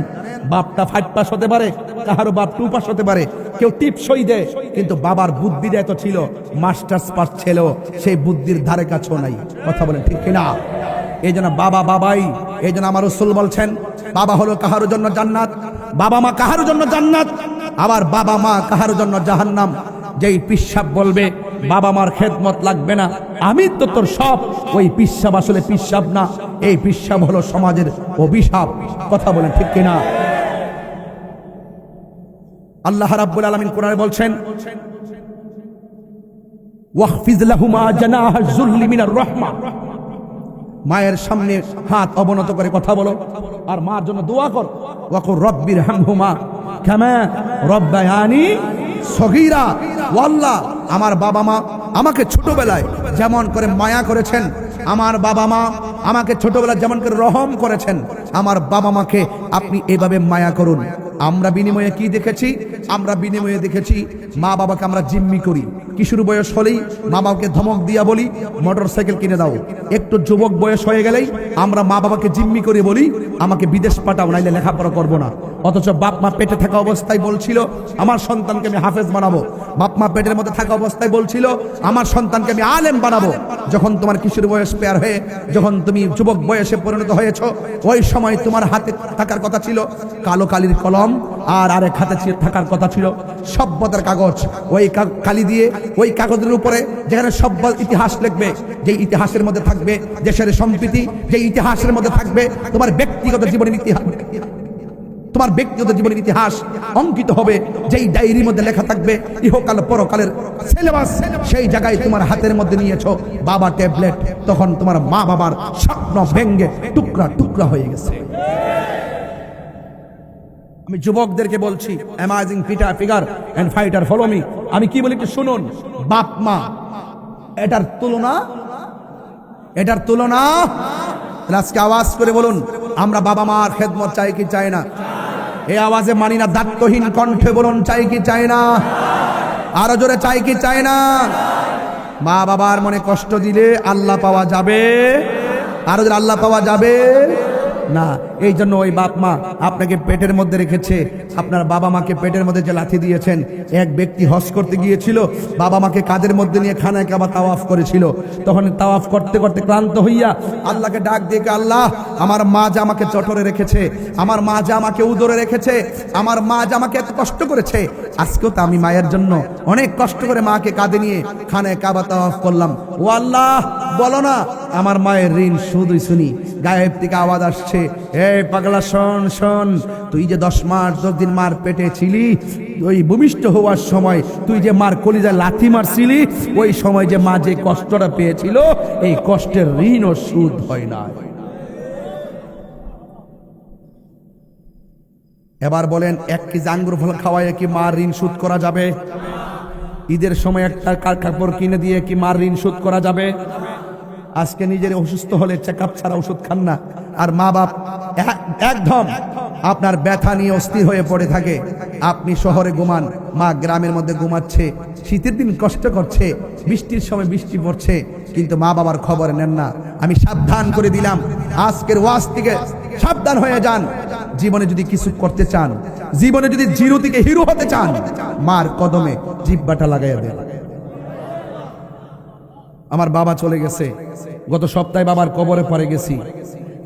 বাপটা 5 পাস হতে পারে, কাহারও বাপ 2 পাস হতে পারে, কেউ টিপসই দেয়, কিন্তু বাবার বুদ্ধিটা এত ছিল, মাস্টার্স পাস ছিল, সেই বুদ্ধির ধারে কাছেও নাই। কথা বলেন ঠিক কিনা? এই জন্য বাবা বাবাই, এই জন্য আমার রাসূল বলছেন, বাবা হলো কাহার জন্য জান্নাত, বাবা মা কাহার জন্য জান্নাত, আবার বাবা মা কাহার জন্য জাহান্নাম। যেই পিসাব বলবে বাবা মার খেদমত লাগবে না, আমি তো তোর সব, ওই পিসাব আসলে পিসাব না, এই পিসাব হলো সমাজের অভিশাপ। কথা বলেন ঠিক কিনা? আল্লাহ রাব্বুল আলামিন কোরআনে বলছেন, ওয়াহফিজ লাহুমা জানাহা যুল্লি মিনার রাহমা। মায়ের সামনে হাত অবনত করে কথা বলো, আর মার জন্য দোয়া কর। ওয়াকুর রব্বির হামহুমা কামা রব্বায়ানি সগীরা। আল্লাহ, আমার বাবা মা আমাকে ছোটবেলায় যেমন করে মায়া করেছেন, আমার বাবা মা আমাকে ছোটবেলায় যেমন করে রহম করেছেন, আমার বাবা মাকে আপনি এভাবে মায়া করুন। আমরা বিনিময়ে কি দেখেছি? আমরা বিনিময়ে দেখেছি মা বাবাকে আমরা জিম্মি করি। কিশোর বয়স হলেই মা বাবাকে ধমক দিয়া বলি মোটরসাইকেল কিনে দাও। একটু যুবক বয়স হয়ে গেলেই আমরা মা বাবাকে জিম্মি করে বলি আমাকে বিদেশ পাঠাও, নাইলে লেখাপড়া করবো না। অথচ বাপ মা পেটে থাকা অবস্থায় বলছিল আমার সন্তানকে আমি হাফেজ বানাবো। বাপ মা পেটের মধ্যে থাকা অবস্থায় বলছিল আমার সন্তানকে আমি আলেম বানাবো। যখন তোমার কিশোর বয়স পেয়ার হয়ে যখন তুমি যুবক বয়সে পরিণত হয়েছ, ওই সময় তোমার হাতে থাকার কথা ছিল কালো কালির কলম, আর আরেক হাতে থাকার কথা ছিল সভ্যতার কাগজ। ওই কালি দিয়ে ওই কাগজের উপরে যেখানে সভ্য ইতিহাস লিখবে, যে ইতিহাসের মধ্যে থাকবে দেশের সম্প্রীতি, যে ইতিহাসের মধ্যে থাকবে তোমার ব্যক্তিগত জীবনের ইতিহাস, তোমার ব্যক্তিগত জীবনের ইতিহাস অঙ্কিত হবে, যেই ডায়েরির মধ্যে লেখা থাকবে ইহকাল পরকালের সিলেবাস। সেই জায়গায় তোমার হাতের মধ্যে নিয়েছো বাবা ট্যাবলেট, তখন তোমার মা বাবার স্বপ্ন ভেঙ্গে টুকরা টুকরা হয়ে গেছে। আমি যুবকদেরকে বলছি, amazing figure and fighter follow me. আমি কি বলি একটু শুনুন। বাপ মা এটার তুলনা আজকে আওয়াজ করে বলুন, আমরা বাবা মার খেদমত চাই কি চাই না? এই আওয়াজে মানি না, দায়িত্বহীন কণ্ঠে বলুন চাই কি চাই না? আরো জোরে চাই কি চাই না? মা বাবার মনে কষ্ট দিলে আল্লাহ পাওয়া যাবে, আরো জোরে আল্লাহ পাওয়া যাবে। না, এই জন্য ওই বাপ মা আপনাকে পেটের মধ্যে রেখেছে। আপনার বাবা মাকে পেটের মধ্যে যে লাথি দিয়েছেন, এক ব্যক্তি হজ করতে গিয়েছিল, বাবা মাকে কাঁধের মধ্যে নিয়ে খানায় কাবা তাওয়াফ করেছিল। তখন তাওয়াফ করতে করতে ক্লান্ত হইয়া আল্লাহকে ডাক দিয়ে, আল্লাহ, আমার মা যে আমাকে চটরে রেখেছে, আমার মা যে আমাকে উদরে রেখেছে, আমার মা যে আমাকে এত কষ্ট করেছে, আজকেও তো আমি মায়ের জন্য অনেক কষ্ট করে মাকে কাঁধে নিয়ে খানায় কাবা তাওয়াফ করলাম। ও আল্লাহ, বলো না আমার মায়ের ঋণ শুধুই শুনি। গায়েব থেকে আওয়াজ আসছে, এই পাগলা শোন শোন, তুই যে 10 মাস 10 দিন মার পেটে ছিলি, ওই ভূমিষ্ঠ হওয়ার সময় তুই যে মার কলিজায় লাথি মারছিলি, ওই সময় যে মা যে কষ্টটা পেয়েছিল, এই কষ্টের ঋণ ও সুদ হয় না। এবার বলেন, 1 কেজি আঙ্গুর ফল খাওয়ায় কি মার ঋণ শোধ করা যাবে? ঈদের সময় একটা কাপড় কিনে দিয়ে কি মার ঋণ শোধ করা যাবে? আজকে নিজের অসুস্থ হলে চেকআপ ছাড়া ওষুধ খান না, আর মা বাপ একদম আপনার ব্যথা নিয়ে অস্থির হয়ে পড়ে থাকে। আপনি শহরে ঘুমান, মা গ্রামের মধ্যে ঘুমাচ্ছে, শীতের দিন কষ্ট করছে, বৃষ্টির সময় বৃষ্টি পড়ছে, কিন্তু মা বাবার খবর নেন না। আমি সাবধান করে দিলাম, আজকের ওয়াজ থেকে সাবধান হয়ে যান। জীবনে যদি কিছু করতে চান, জীবনে যদি জিরো থেকে হিরো হতে চান, মার কদমে জিহ্বাটা লাগাইয়া দেন। আমার বাবা চলে গেছে, গত সপ্তাহে বাবার কবরে পড়ে গেছি।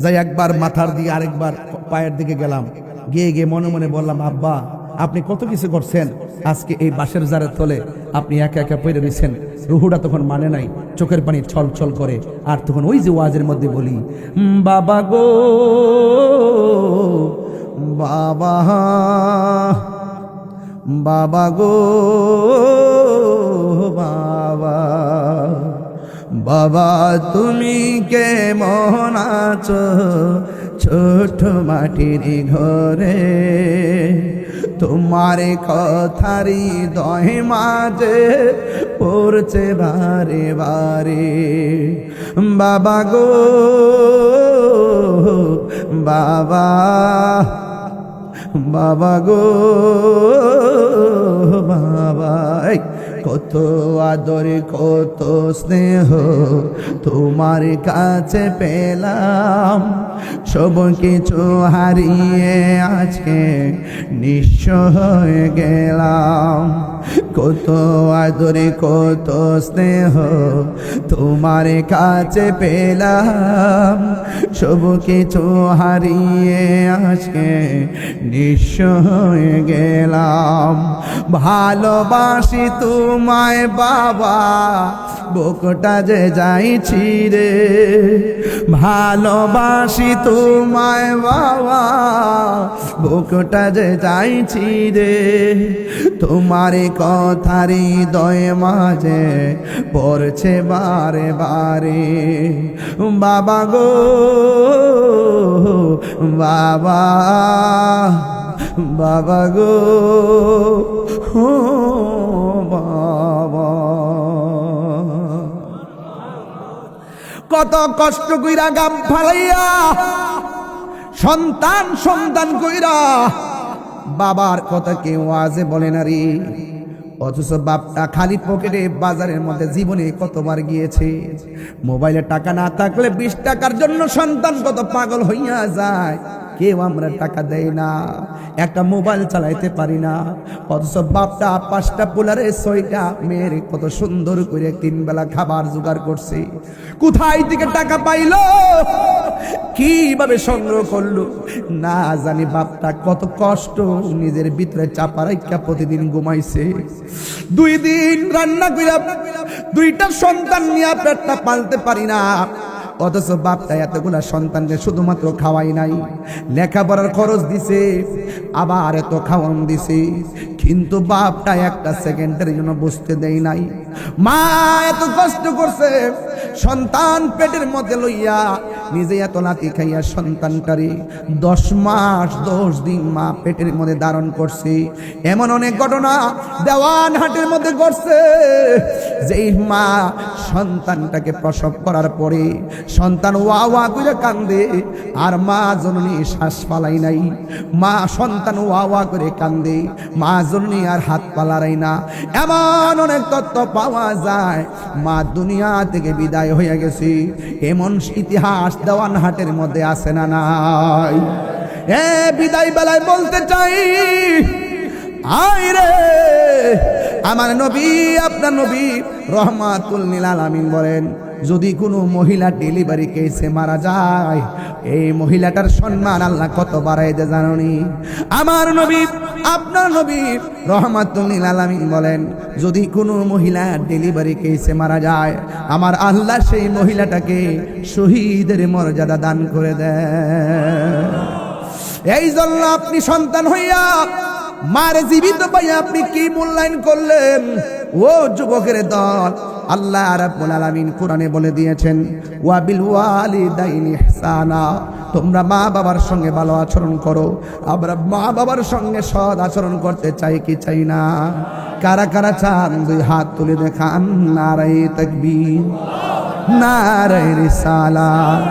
যাই একবার মাথার দিকে, আরেকবার পায়ের দিকে গেলাম, গিয়ে গিয়ে মনে মনে বললাম, আব্বা, আপনি কত কিছু করছেন, আজকে এই বাঁশের জারের তলে আপনি একা একা পড়ে রয়েছেন। রুহুটা তখন মানে নাই, চোখের পানি ছল ছল করে। আর তখন ওই যে ওয়াজের মধ্যে বলি, বাবা গো বাবা, বাবা গো বাবা, বাবা তুমি কেমন আছো ছোট মাটির ঘরে, তোমার কথারি দহে মাঝে পড়ছে বারে বারে। বাবা গো বাবা, বাবা গো বাবা, কত আদর কত স্নেহ তোমার কাছে পেলাম, সব কিছু হারিয়ে আজকে নিঃস্ব হয়ে গেলাম। কত আদর কত স্নেহ তোমার কাছে পেলাম, সব কিছু হারিয়ে আজকে নিঃস্ব হয়ে গেলাম। ভালোবাসি তোমায় বাবা, বুকটা যে যাইছি রে, ভালোবাসি তোমায় বাবা, বুকটা যে যাইছি রে, তোমার কথারি দয়ে মাঝে পড়ছে বারে বারে। বাবা গো বাবা, বাবা গো বাবা, কত কষ্ট কইরা গাম ফালাইয়া সন্তান সন্তান কইরা বাবার কথা কেউ আজে বলে না রে, অথচ বাপটা খালি পকেটে বাজারের মধ্যে জীবনে কতবার গিয়েছে। মোবাইলে টাকা না থাকলে 20 টাকার জন্য সন্তান কত পাগল হইয়া যায়, কেউ আমরা টাকা দেই না, একটা মোবাইল চালাইতে পারি না, অথচ বাপটা 5টা পোলারে 6টা মেয়ের কত সুন্দর করে 3 বেলা খাবার জোগাড় করছে। কোথায় থেকে টাকা পাইলো, কিভাবে সংগ্রহ করলো না জানি। বাপটা কত কষ্ট নিজের ভিতরে চাপা রাখা প্রতিদিন ঘুমাইছে। 2 দিন রান্না কইরা 2টা সন্তান নিয়ে পেটটা পালতে পারি না, অথচ বাপটা এতগুলা সন্তানকে শুধুমাত্র খাওয়াই নাই, লেখাপড়ার খরচ দিছে, আবার এত খাওয়ান দিছে, কিন্তু বাপটা একটা সেকেন্ডের জন্য বুঝতে দেয় নাই। মা এত কষ্ট করছে, সন্তান পেটের মধ্যে লইয়া নিজে এত লাথি খাইয়া সন্তানটারে 10 মাস 10 দিন মা পেটের মধ্যে ধারণ করছে। এমন অনেক ঘটনা দেওয়ানহাটের মধ্যে ঘটছে, যেই মা সন্তানটাকে প্রসব করার পরে সন্তান ওয়া ওয়া করে কান্দে, আর মা জননী শ্বাস পালাই নাই, মা সন্তান ওয়া ওয়া করে কান্দে, মা জননী আর হাত পালারাই না। এমন অনেক তথ্য পাওয়া যায়, মা দুনিয়া থেকে বিদায় বিদায় হয়ে গেছি, এমন ইতিহাস দেওয়ানহাটের মধ্যে আছে না নাই? বিদায় বেলায় বলতে চাই, আয় রে আমার নবী, আপনার নবী রহমাতুল লিল আলামিন বলেন, যদি কোনো মহিলা ডেলিভারি কেসে মারা যায়, এই মহিলাটার সম্মান আল্লাহ কত বাড়াই দে জানোনি? আমার নবী, আপনার নবী রহমাতুল লিল আলামিন বলেন, যদি কোনো মহিলা ডেলিভারি কেসে মারা যায়, আমার আল্লাহ সেই মহিলাটাকে শহীদের মর্যাদা দান করে দেয়। এই জন্য আপনি সন্তান হইয়া মারে জীবিত পাইয়া আপনি কি মূল্যায়ন করলেন? ও যুবকের দল, আল্লাহ রাব্বুল আলামিন কোরআনে বলে দিয়েছেন, ওয়া বিল ওয়ালিদাইনি ইহসানা, তোমরা মা বাবার সঙ্গে ভালো আচরণ করো। আমরা মা বাবার সঙ্গে সৎ আচরণ করতে চাই কি চাই না? কারা কারা চান দুই হাত তুলে দেখান। নারায়ে তাকবীর, নারায়ে রিসালাত।